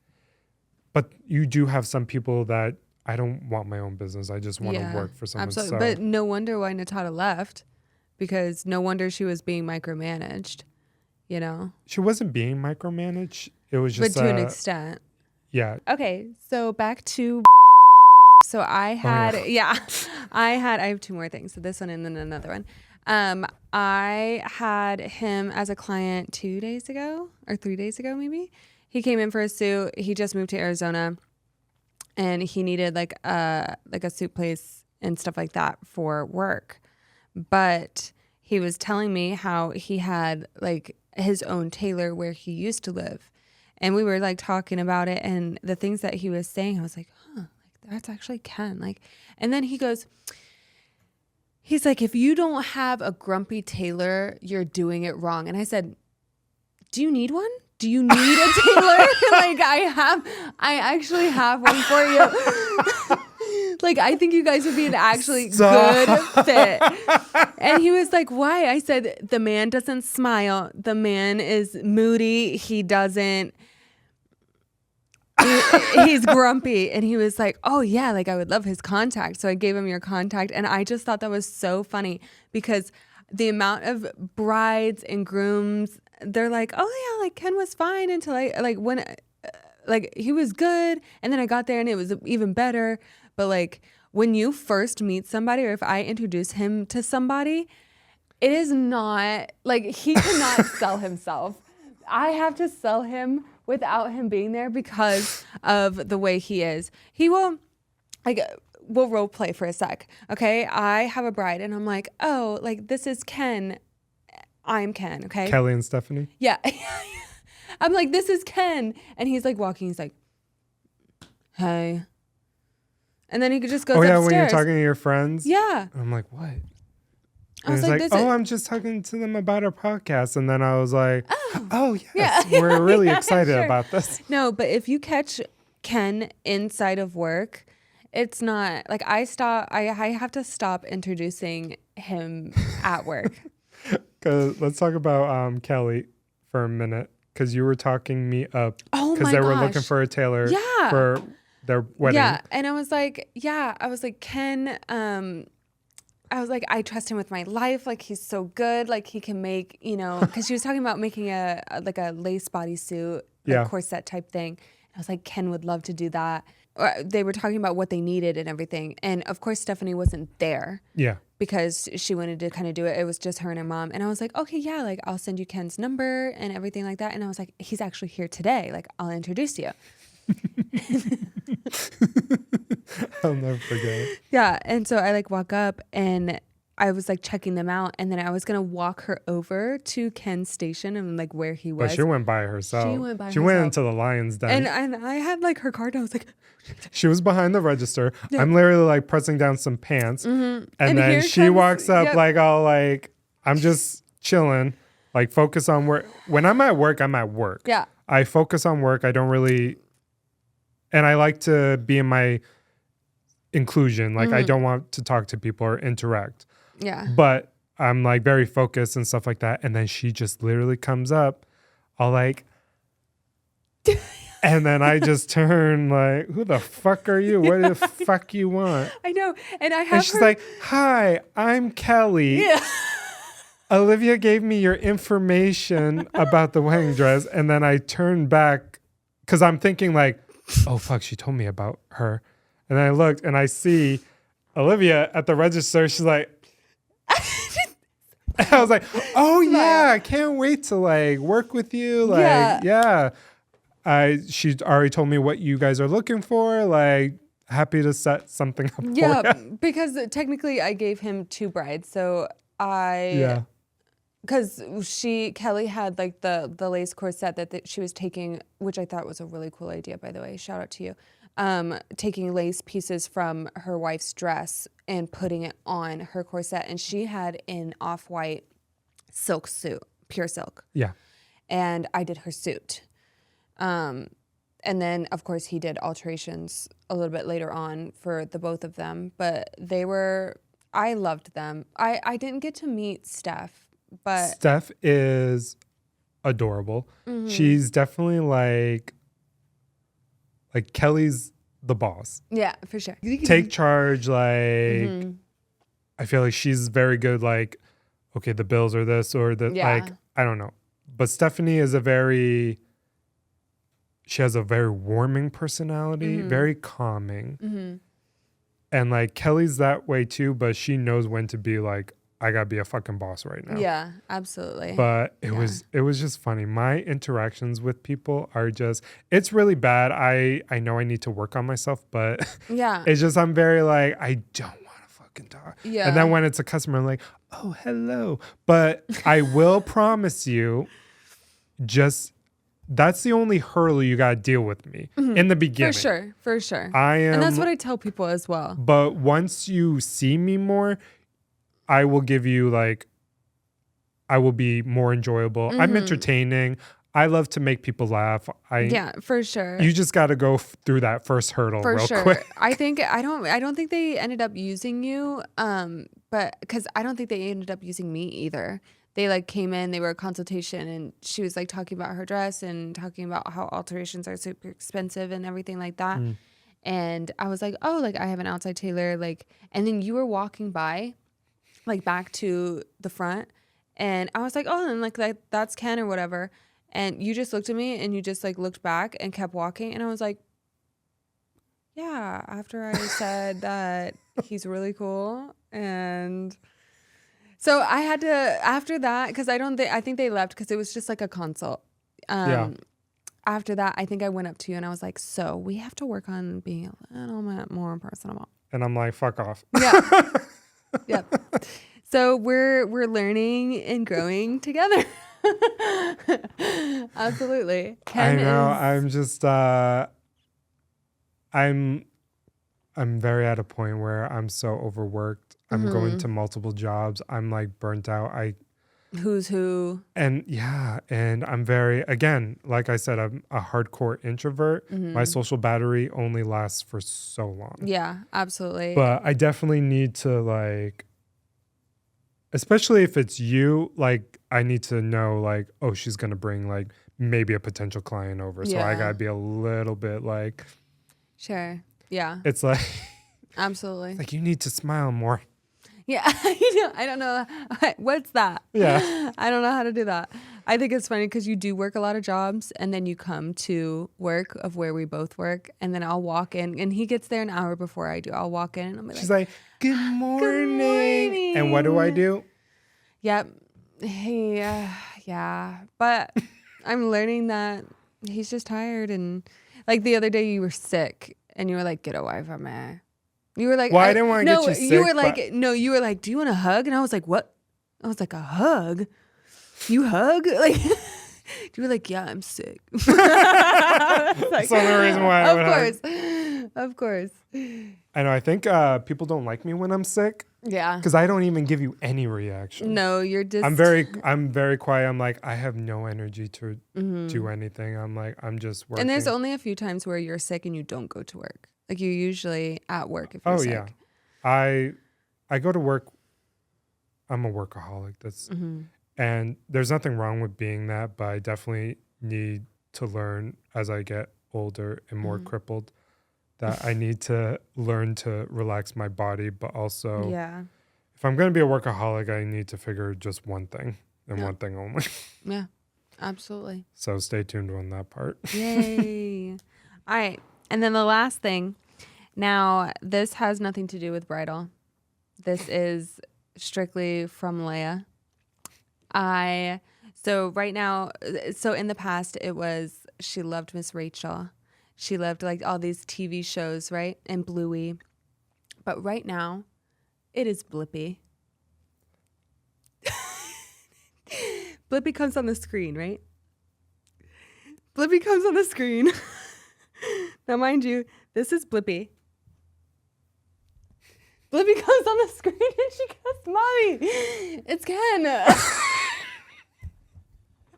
but you do have some people that I don't want my own business. I just want to work for someone. Absolutely. So. But no wonder why Natata left, because no wonder she was being micromanaged, you know? She wasn't being micromanaged. It was just But to an extent. Yeah. Okay, so back to so I had I have 2 more things. So this one and then another one. I had him as a client 2 days ago or 3 days ago maybe. He came in for a suit. He just moved to Arizona and he needed like a suit place and stuff like that for work. But he was telling me how he had like his own tailor where he used to live. And we were like talking about it and the things that he was saying, I was like, like that's actually Ken. Like, and then he's like, if you don't have a grumpy tailor, you're doing it wrong. And I said, do you need one? Do you need a tailor? Like I actually have one for you. Like, I think you guys would be an actually good fit. And he was like, why? I said, the man doesn't smile. The man is moody. He's grumpy. And he was like, oh yeah, like I would love his contact. So I gave him your contact. And I just thought that was so funny because the amount of brides and grooms, they're like, oh yeah, like Ken was fine until he was good. And then I got there and it was even better. But like when you first meet somebody, or if I introduce him to somebody, it is not like he cannot sell himself. I have to sell him without him being there because of the way he is. He will, like, we'll role play for a sec. Okay. I have a bride and I'm like, oh, like this is Ken. I'm Ken. Okay. Kelly and Stephanie. Yeah. I'm like, this is Ken. And he's like walking. He's like, hey. And then he just goes upstairs. When you're talking to your friends. Yeah. I'm like, what? I was he's like, I'm just talking to them about our podcast. And then I was like, oh yes, we're really excited about this. No, but if you catch Ken inside of work, it's not like I have to stop introducing him at work. Cause let's talk about Kelly for a minute. Cause you were talking me up. Oh my gosh. Cause they were looking for a tailor for their wedding. Yeah. And I was like, Ken, I was like, I trust him with my life. Like, he's so good. Like, he can make, because she was talking about making a lace bodysuit, like corset type thing. I was like, Ken would love to do that. Or they were talking about what they needed and everything. And of course, Stephanie wasn't there. Yeah. Because she wanted to kind of do it. It was just her and her mom. And I was like, okay, yeah, like I'll send you Ken's number and everything like that. And I was like, he's actually here today. Like I'll introduce you. I'll never forget. Yeah. And so I like walk up and I was like checking them out. And then I was going to walk her over to Ken's station and like where he was. But she went by herself. She went into the lion's den. And I had like her card. And I was like, she was behind the register. Yeah. I'm literally like pressing down some pants. Mm-hmm. And then she walks up like all like, I'm just chilling, like focus on work. When I'm at work, I'm at work. Yeah. I focus on work. I don't really, and I like to be in my inclusion. Like I don't want to talk to people or interact. Yeah. But I'm like very focused and stuff like that. And then she just literally comes up all like, and then I just turn like, who the fuck are you? What the fuck you want? I know. And I have And she's like, hi, I'm Kelly. Yeah. Olivia gave me your information about the wedding dress. And then I turn back because I'm thinking like, oh, fuck, she told me about her. And then I looked and I see Olivia at the register. She's like, I was like, oh, yeah, I can't wait to like work with you. Like, yeah. She already told me what you guys are looking for. Like, happy to set something up for you. Because technically I gave him 2 brides. So because Kelly had like the lace corset that she was taking, which I thought was a really cool idea, by the way. Shout out to you. Taking lace pieces from her wife's dress and putting it on her corset. And she had an off-white silk suit, pure silk. Yeah. And I did her suit. And then, of course, he did alterations a little bit later on for the both of them. But I loved them. I didn't get to meet Steph, but... Steph is adorable. Mm-hmm. She's definitely like Kelly's the boss. Yeah, for sure. Take charge, like... I feel like she's very good, like, okay, the bills are this or the... Like, I don't know. But Stephanie is she has a very warming personality, very calming. And like Kelly's that way too, but she knows when to be like, I gotta be a fucking boss right now. Yeah, absolutely. But it was just funny. My interactions with people are just, it's really bad. I know I need to work on myself, but it's just, I'm very like, I don't want to fucking talk. Yeah. And then when it's a customer, I'm like, oh, hello. But I will promise you, that's the only hurdle you got to deal with me in the beginning. For sure. And that's what I tell people as well. But once you see me more, I will give you like, I will be more enjoyable. I'm entertaining. I love to make people laugh. Yeah, for sure. You just got to go through that first hurdle real quick. I don't think they ended up using you, but because I don't think they ended up using me either. They like came in, they were a consultation, and she was like talking about her dress and talking about how alterations are super expensive and everything like that. And I was like, oh, like I have an outside tailor, like, and then you were walking by, like back to the front, and I was like, oh, and like that's Ken or whatever. And you just looked at me and you just like looked back and kept walking, and I was like, yeah. After I said that he's really cool and. So I had to, after that, because I think they left because it was just like a consult. After that, I think I went up to you and I was like, so we have to work on being a little bit more personable. And I'm like, fuck off. Yeah. Yep. So we're learning and growing together. Absolutely. Ken I'm just, I'm very at a point where I'm so overworked. I'm going to multiple jobs. I'm like burnt out. Who's who? And and I'm very, again, like I said, I'm a hardcore introvert. My social battery only lasts for so long. Yeah, absolutely. But I definitely need to like, especially if it's you, like I need to know like, oh, she's going to bring like maybe a potential client over. So I got to be a little bit like. Sure. Yeah. It's like. Absolutely. It's like you need to smile more. Yeah, I don't know. What's that? Yeah. I don't know how to do that. I think it's funny because you do work a lot of jobs and then you come to work of where we both work and then I'll walk in and he gets there an hour before I do. I'll walk in and I'll be She's like, good morning. And what do? Yep. Hey, yeah. But I'm learning that he's just tired. And like the other day you were sick and you were like, get away from me. You were like, well, I didn't want to get you sick. You were like, no, you were like, do you want a hug? And I was like, what? I was like, a hug? You hug? Like, you were like, yeah, I'm sick. Like, that's the only reason why I would hug. Of course. I know. I think people don't like me when I'm sick. Yeah. Because I don't even give you any reaction. No, you're just. I'm very quiet. I'm like, I have no energy to do anything. I'm like, I'm just working. And there's only a few times where you're sick and you don't go to work. Like you're usually at work if you're sick. Yeah. I go to work. I'm a workaholic. That's and there's nothing wrong with being that, but I definitely need to learn as I get older and more crippled that I need to learn to relax my body, but also if I'm going to be a workaholic, I need to figure just one thing and one thing only. Yeah, absolutely. So stay tuned on that part. Yay. All right. And then the last thing. Now, this has nothing to do with bridal. This is strictly from Leia. So right now, so in the past, it was she loved Miss Rachel. She loved like all these TV shows, right? And Bluey. But right now, it is Blippi. Blippi comes on the screen, right? Blippi comes on the screen. Now, mind you, this is Blippi. Blippi comes on the screen and she goes, Mommy, it's Ken.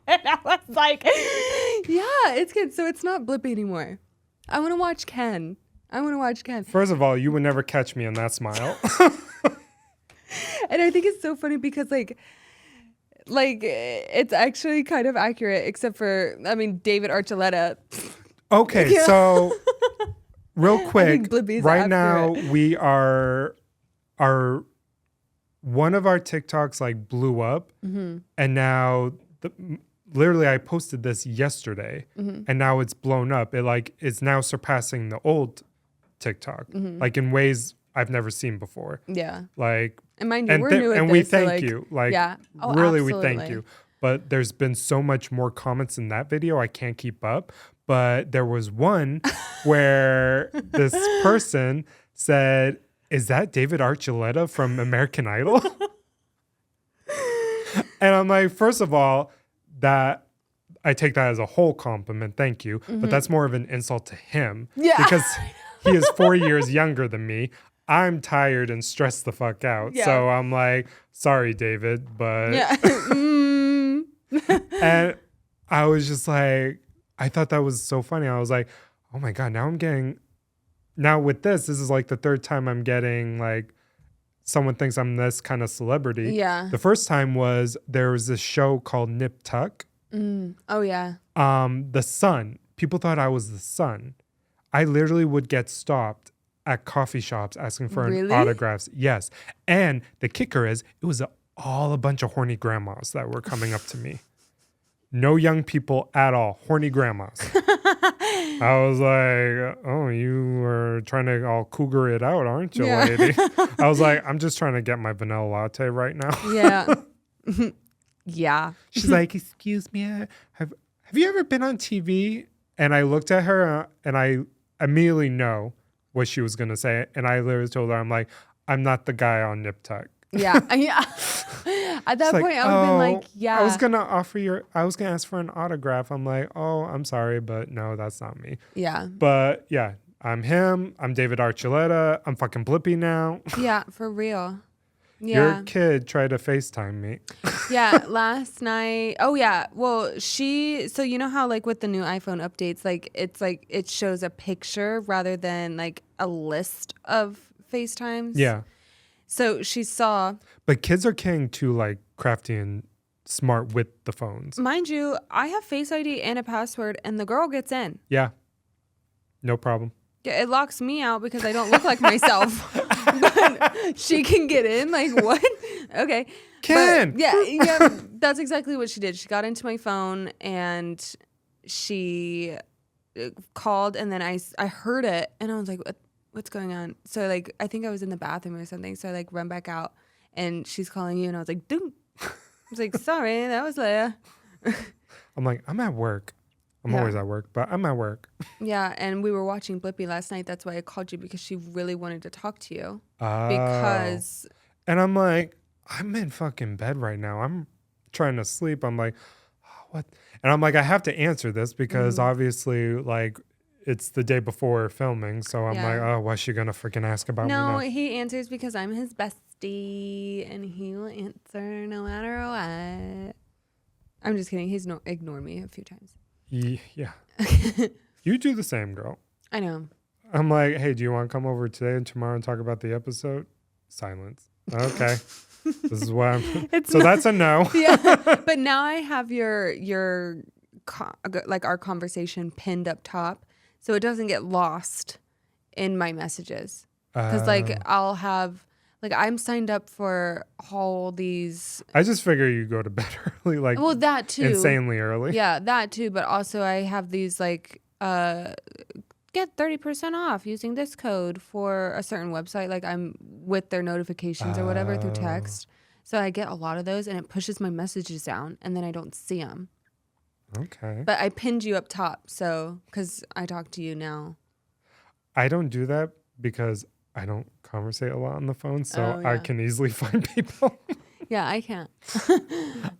And I was like, yeah, it's Ken. So it's not Blippi anymore. I want to watch Ken. First of all, you would never catch me in that smile. And I think it's so funny because like it's actually kind of accurate, except for, I mean, David Archuleta. Okay, so real quick, right accurate. now we are one of our TikToks like blew up, and now literally I posted this yesterday, and now it's blown up. It like is now surpassing the old TikTok, like in ways I've never seen before. Yeah, like and mind you, we're new at and this, we thank so like, you. Like, yeah, really, absolutely. we thank you. But there's been so much more comments in that video, I can't keep up. But there was one where this person said, "Is that David Archuleta from American Idol?" And I'm like, first of all, that I take that as a whole compliment. Thank you. But that's more of an insult to him. Yeah. Because he is 4 years younger than me. I'm tired and stressed the fuck out. Yeah. So I'm like, sorry, David, but. Yeah. And I was just like, I thought that was so funny. I was like, oh my God, now with this is like the third time I'm getting like, someone thinks I'm this kind of celebrity. Yeah. The first time was there was this show called Nip Tuck. Oh yeah. The Sun. People thought I was the Sun. I literally would get stopped at coffee shops asking for autographs. Yes. And the kicker is it was all a bunch of horny grandmas that were coming up to me. No young people at all. Horny grandmas. I was like, oh, you were trying to all cougar it out, aren't you, lady? I was like, I'm just trying to get my vanilla latte right now. Yeah. Yeah. She's like, excuse me, have you ever been on TV? And I looked at her and I immediately know what she was going to say. And I literally told her, I'm like, I'm not the guy on Nip Tuck. Yeah. Yeah. At that point, I would have been like, yeah. I was going to ask for an autograph. I'm like, oh, I'm sorry, but no, that's not me. Yeah. But yeah, I'm him. I'm David Archuleta. I'm fucking Blippi now. Yeah, for real. Yeah. Your kid tried to FaceTime me. Yeah, last night. Oh yeah. Well, so you know how like with the new iPhone updates, like it shows a picture rather than like a list of FaceTimes. Yeah. So she saw. But kids are getting too like crafty and smart with the phones. Mind you, I have Face ID and a password, and the girl gets in. Yeah. No problem. Yeah, it locks me out because I don't look like myself. but she can get in. Like, what? Okay. Can. But yeah, that's exactly what she did. She got into my phone and she called, and then I heard it, and I was like, what's going on? So like, I think I was in the bathroom or something. So I like run back out, and she's calling you, and I was like, dude. I was like, sorry, that was Leia. I'm like, I'm at work. I'm always at work, but I'm at work. Yeah, and we were watching Blippi last night. That's why I called you, because she really wanted to talk to you. Oh. Because... And I'm like, I'm in fucking bed right now. I'm trying to sleep. I'm like, oh, what? And I'm like, I have to answer this because obviously, like, it's the day before filming. So I'm like, oh, what's she going to freaking ask about me now? No, he answers because I'm his bestie, and he will answer no matter what. I'm just kidding. He's ignored me a few times. Yeah. You do the same, girl. I know. I'm like, hey, do you want to come over today and tomorrow and talk about the episode? Silence. Okay. This is why I'm... that's a no. Yeah. But now I have your like our conversation pinned up top, so it doesn't get lost in my messages. Because like I'll have... Like, I'm signed up for all these... I just figure you go to bed early, like... Well, that too. Insanely early. Yeah, that too. But also I have these, like, get 30% off using this code for a certain website. Like, I'm with their notifications or whatever through text. So I get a lot of those, and it pushes my messages down, and then I don't see them. Okay. But I pinned you up top, so... Because I talk to you now. I don't do that because... I don't conversate a lot on the phone, so I can easily find people. Yeah, I can't.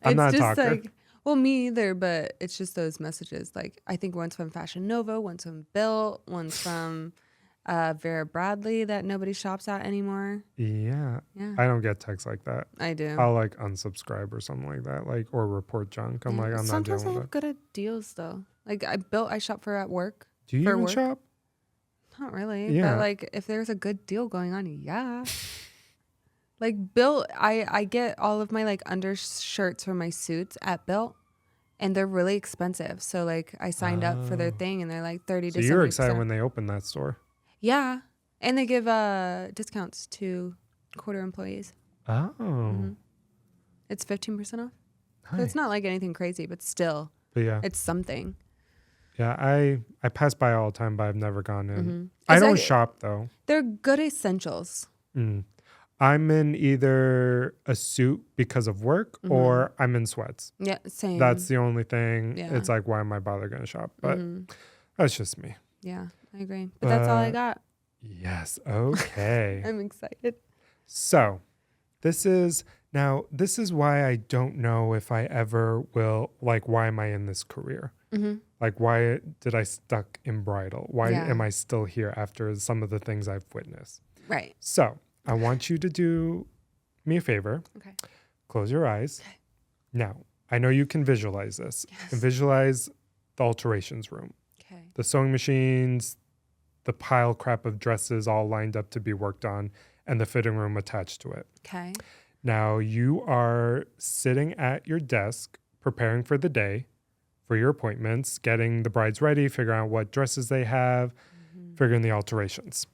I'm not a talker. Like, well, me either, but it's just those messages. Like, I think one's from Fashion Nova, one's from Built, one's from Vera Bradley that nobody shops at anymore. Yeah. I don't get texts like that. I do. I'll like unsubscribe or something like that, like, or report junk. I'm like, I'm not dealing with it. Sometimes I have good at deals though. Like I shop for at work. Do you even shop? Not really. Yeah. But like if there's a good deal going on, yeah. Like Built, I get all of my like undershirts for my suits at Built, and they're really expensive. So like I signed up for their thing, and they're like 30 to 70%. So you're excited when they open that store? Yeah, and they give discounts to quarter employees. Oh. Mm-hmm. It's 15% off. Nice. So it's not like anything crazy, but still, it's something. Yeah, I pass by all the time, but I've never gone in. Mm-hmm. I don't shop, though. They're good essentials. I'm in either a suit because of work or I'm in sweats. Yeah, same. That's the only thing. Yeah. It's like, why am I bothering going to shop? But that's just me. Yeah, I agree. But that's all I got. Yes, okay. I'm excited. So, this is why I don't know if I ever will, like, why am I in this career? Like, why did I stuck in bridal? Why am I still here after some of the things I've witnessed? Right. So I want you to do me a favor. Okay. Close your eyes. Okay. Now, I know you can visualize this. Yes. And visualize the alterations room. Okay. The sewing machines, the pile crap of dresses all lined up to be worked on, and the fitting room attached to it. Okay. Now, you are sitting at your desk preparing for the day, for your appointments, getting the brides ready, figuring out what dresses they have, figuring the alterations.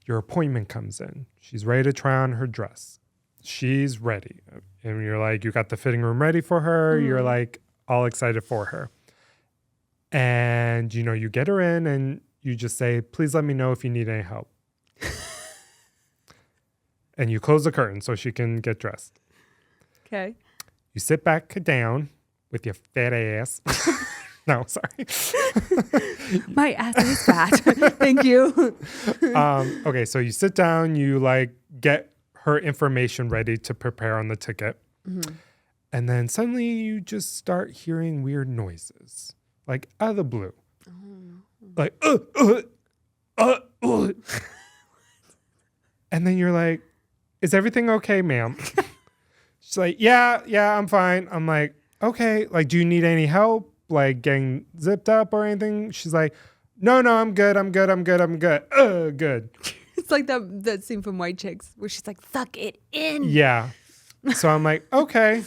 Your appointment comes in. She's ready to try on her dress. She's ready. And you're like, you got the fitting room ready for her. You're like all excited for her. And, you get her in and you just say, please let me know if you need any help. And you close the curtain so she can get dressed. Okay. You sit back down with your fat ass. No, sorry. My ass is fat. Thank you. Okay, so you sit down, you get her information ready to prepare on the ticket. And then suddenly you just start hearing weird noises, like out of the blue. Like, And then you're like, is everything okay, ma'am? She's like, yeah, I'm fine. I'm like, okay, like, do you need any help? Like getting zipped up or anything? She's like, no, I'm good. Good. It's like that scene from White Chicks where she's like, suck it in. Yeah. So I'm like, okay,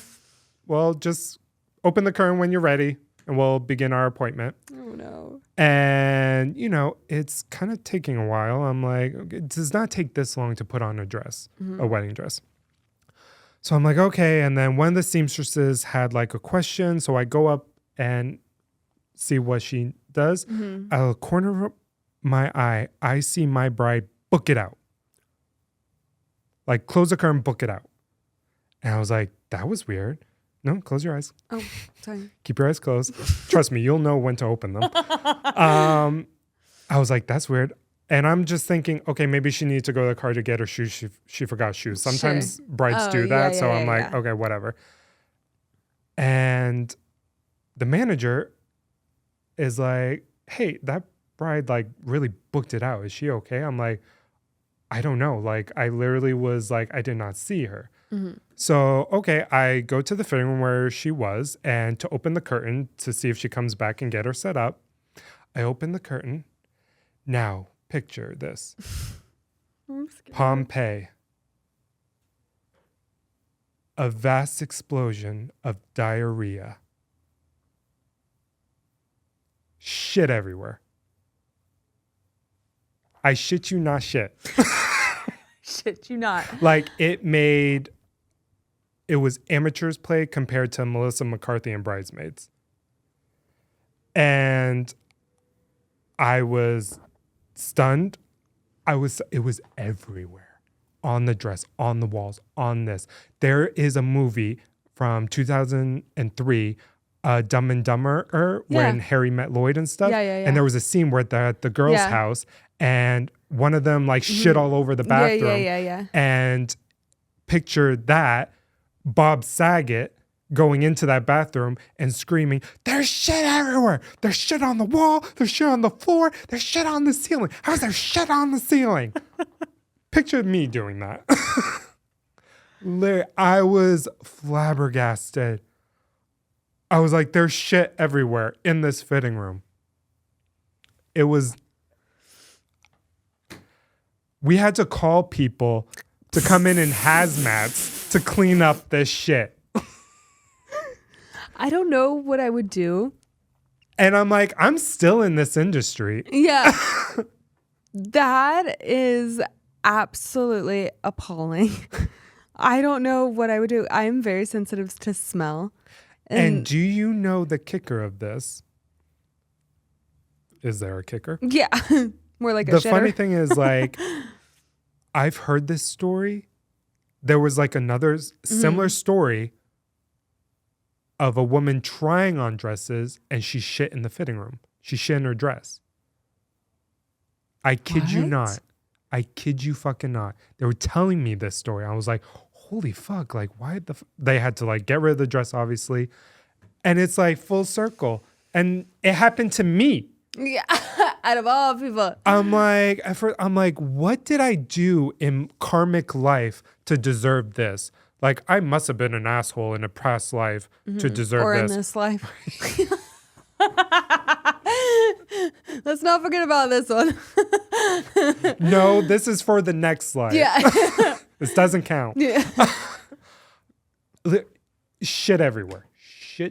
well, just open the curtain when you're ready and we'll begin our appointment. Oh no. And, you know, it's kind of taking a while. I'm like, okay, it does not take this long to put on a dress, a wedding dress. So I'm like, okay. And then one of the seamstresses had like a question. So I go up and see what she does. Out of the corner of my eye, I see my bride book it out. Like close the curtain, book it out. And I was like, that was weird. No, close your eyes. Oh, sorry. Keep your eyes closed. Trust me, you'll know when to open them. I was like, that's weird. And I'm just thinking, okay, maybe she needs to go to the car to get her shoes. She forgot shoes. Sometimes brides do that. So I'm like, okay, whatever. And the manager is like, hey, that bride like really booked it out. Is she okay? I'm like, I don't know. Like, I literally was like, I did not see her. So, okay, I go to the fitting room where she was and to open the curtain to see if she comes back and get her set up. I open the curtain. Now, picture this. Pompeii. A vast explosion of diarrhea. Shit everywhere. I shit you not shit. Shit you not. Like it was amateur's play compared to Melissa McCarthy and Bridesmaids. And I was stunned. It was everywhere. On the dress, on the walls, on this. There is a movie from 2003, Dumb and Dumber, when Harry met Lloyd and stuff. And there was a scene where they're at the girl's house and one of them like shit all over the bathroom. And picture that, Bob Saget going into that bathroom and screaming, there's shit everywhere. There's shit on the wall. There's shit on the floor. There's shit on the ceiling. How's there shit on the ceiling? Picture me doing that. I was flabbergasted. I was like, there's shit everywhere in this fitting room. We had to call people to come in hazmats to clean up this shit. I don't know what I would do. And I'm like, I'm still in this industry. Yeah. That is absolutely appalling. I don't know what I would do. I'm very sensitive to smell. And do you know the kicker of this? Is there a kicker? Yeah. More like a The shitter. funny thing is, like, I've heard this story. There was like another similar story of a woman trying on dresses and she shit in the fitting room. She shit in her dress. I kid you not. I kid you fucking not. They were telling me this story. I was like, holy fuck. Like, why they had to like get rid of the dress, obviously. And it's like full circle. And it happened to me. Yeah. Out of all people. I'm like, what did I do in karmic life to deserve this? Like, I must have been an asshole in a past life to deserve or this. in this life. Let's not forget about this one. No, this is for the next life. Yeah. This doesn't count. Yeah. Shit everywhere.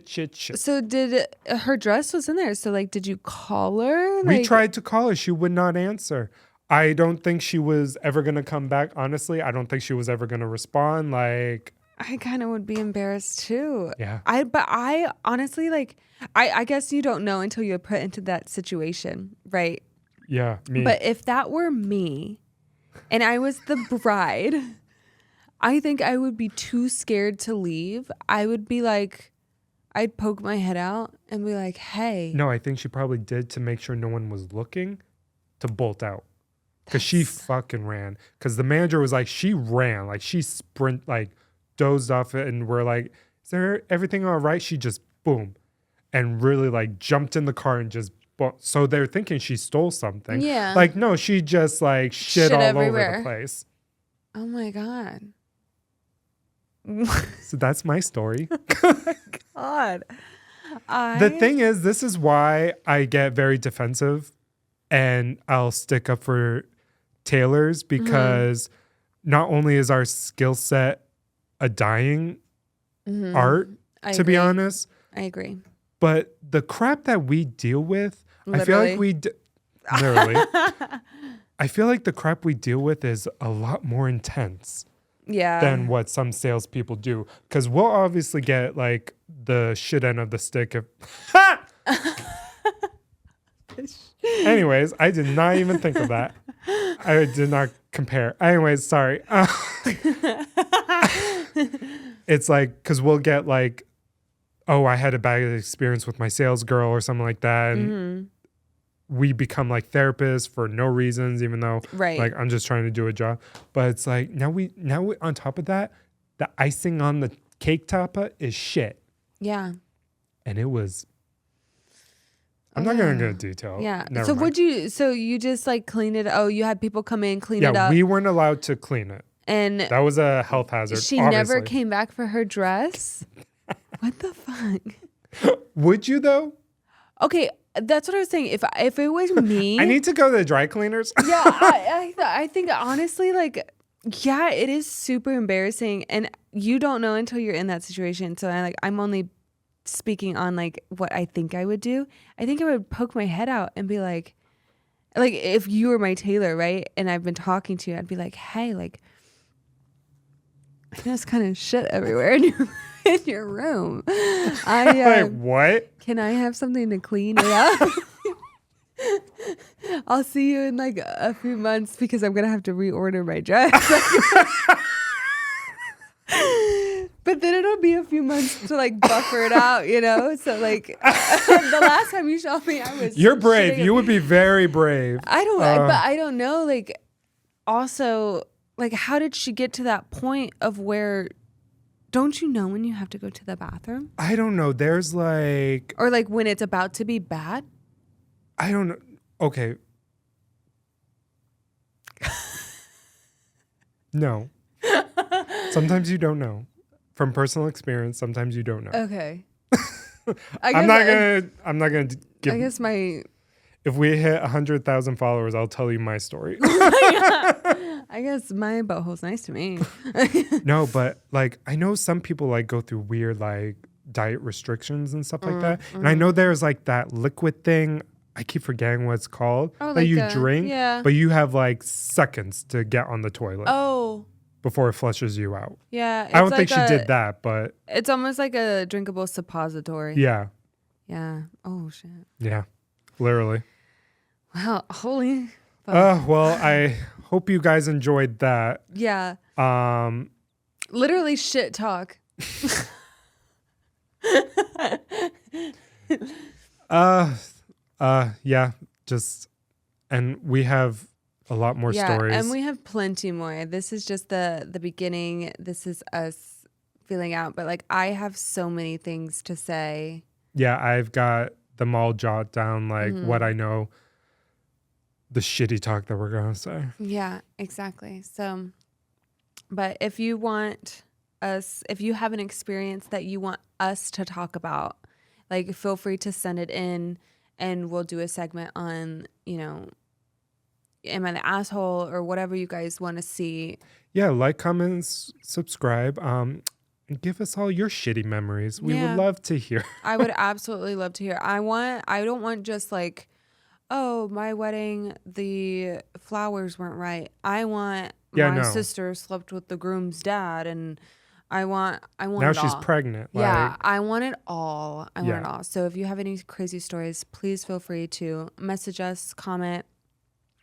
Shit. So did her dress was in there? So like, did you call her? We tried to call her. She would not answer. I don't think she was ever going to come back. Honestly, I don't think she was ever going to respond. Like, I kind of would be embarrassed too. Yeah. But I honestly like, I guess you don't know until you're put into that situation, right? yeah, me. But if that were me and I was the bride, I think I would be too scared to leave. I would be like, I'd poke my head out and be like, hey. No, I think she probably did to make sure no one was looking to bolt out. Because she fucking ran. Because the manager was like, she ran. Like, she dozed off it. And we're like, is there everything all right? She just, boom. And really, like, jumped in the car and just, so they're thinking she stole something. Yeah. Like, no, she just, like, shit all everywhere. over the place. Oh, my God. So that's my story. God. The thing is, this is why I get very defensive and I'll stick up for tailors because not only is our skill set a dying art, to be honest, I agree. but the crap that we deal with, I feel like Literally. literally. I feel like the crap we deal with is a lot more intense Yeah. than what some salespeople do. Because we'll obviously get like the shit end of the stick. Anyways, I did not even think of that. I did not compare. Anyways, sorry. It's like, because we'll get like, oh, I had a bad experience with my sales girl or something like that. And we become like therapists for no reasons, even though Right. like I'm just trying to do a job. But it's like now we on top of that, the icing on the cake topper is shit. Yeah. And it was, I'm not gonna go into detail. Yeah. Never So mind. so you just like clean it? Oh, you had people come in, clean it Yeah, up. we weren't allowed to clean it. And That was a health hazard. she obviously. never came back for her dress. What the fuck? Would you though? Okay, that's what I was saying. If it was me, I need to go to the dry cleaners. yeah, I think honestly, like, yeah, it is super embarrassing, and you don't know until you're in that situation. So I'm only speaking on like what I think I would do. I think I would poke my head out and be like if you were my tailor, right? And I've been talking to you, I'd be like, hey, like, there's kind of shit everywhere in your room. Like what? Can I have something to clean it up? I'll see you in like a few months because I'm gonna have to reorder my dress. But then it'll be a few months to like buffer it out, you know? So like the last time you saw me, I was You're brave. shitting. You would be very brave. but I don't know. Like, also, like, how did she get to that point of where? Don't you know when you have to go to the bathroom? I don't know. There's like, Or like when it's about to be bad? I don't know. Okay. No. Sometimes you don't know. From personal experience, sometimes you don't know. Okay. I'm not gonna give. I guess my If we hit 100,000 followers, I'll tell you my story. I guess my butthole's nice to me. No, but like I know some people like go through weird like diet restrictions and stuff like that. And I know there's like that liquid thing. I keep forgetting what it's called. Oh, that like you a- drink, yeah. but you have like seconds to get on the toilet Oh, before it flushes you out. yeah. I don't think she did that, but It's almost like a drinkable suppository. yeah. Yeah. Oh, shit. Yeah. Literally. Wow. Holy. Well, I hope you guys enjoyed that. Yeah. Um, Literally shit talk. yeah, just, and we have a lot more stories. And we have plenty more. This is just the beginning. This is us feeling out. But like, I have so many things to say. Yeah, I've got them all jot down, like Mm-hmm. what I know, the shitty talk that we're going to say. Yeah, exactly. So, but if you have an experience that you want us to talk about, like, feel free to send it in and we'll do a segment on, you know, am I the asshole or whatever you guys want to see. Yeah, like, comment, subscribe. And give us all your shitty memories. We Yeah. would love to hear. I would absolutely love to hear. I don't want just like, oh, my wedding, the flowers weren't right. I want my sister slept with the groom's dad, and I want Now it she's all. pregnant. Yeah, Like, I want it all. I want Yeah. it all. So if you have any crazy stories, please feel free to message us, comment.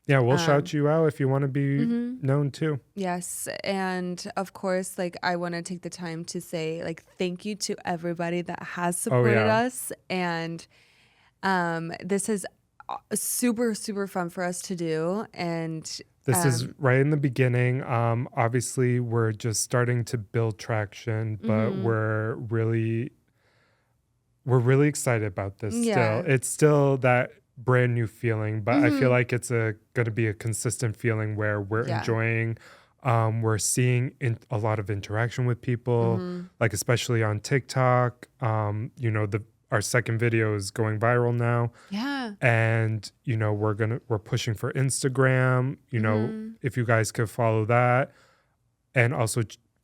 yeah, we'll shout you out if you want to be Mm-hmm. known too. Yes, and of course, like, I want to take the time to say, like, thank you to everybody that has supported us, and this is super, super fun for us to do, and This is right in the beginning. Obviously, we're just starting to build traction, but Mm-hmm. we're really excited about this. Yeah. Still, it's still that brand new feeling, but I Mm-hmm. feel like it's going to be a consistent feeling where we're enjoying. We're seeing a lot of interaction with people, Mm-hmm. like especially on TikTok. You know, our second video is going viral now. yeah. And we're pushing for Instagram, if you guys could follow that, and also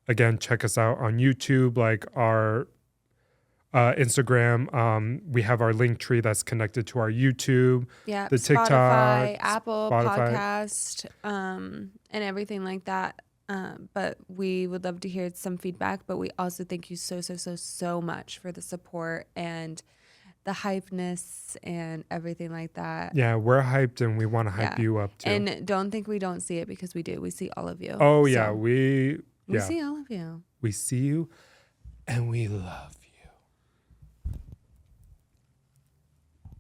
again check us out on YouTube. Like our Instagram. We have our link tree that's connected to our YouTube, Yeah, the TikTok, Spotify, Apple Spotify. Podcast, and everything like that. But we would love to hear some feedback. But we also thank you so much for the support and the hypeness and everything like that. Yeah, we're hyped and we want to hype you up too. And don't think we don't see it, because we do. We see all of you. Oh, So yeah. We see all of you. We see you and we love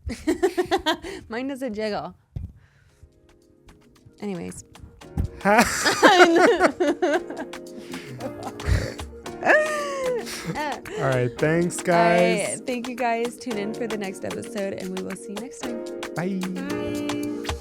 you. Mine doesn't jiggle. Anyways. All right. Thanks, guys. Thank you guys. Tune in for the next episode, and we will see you next time. Bye. Bye.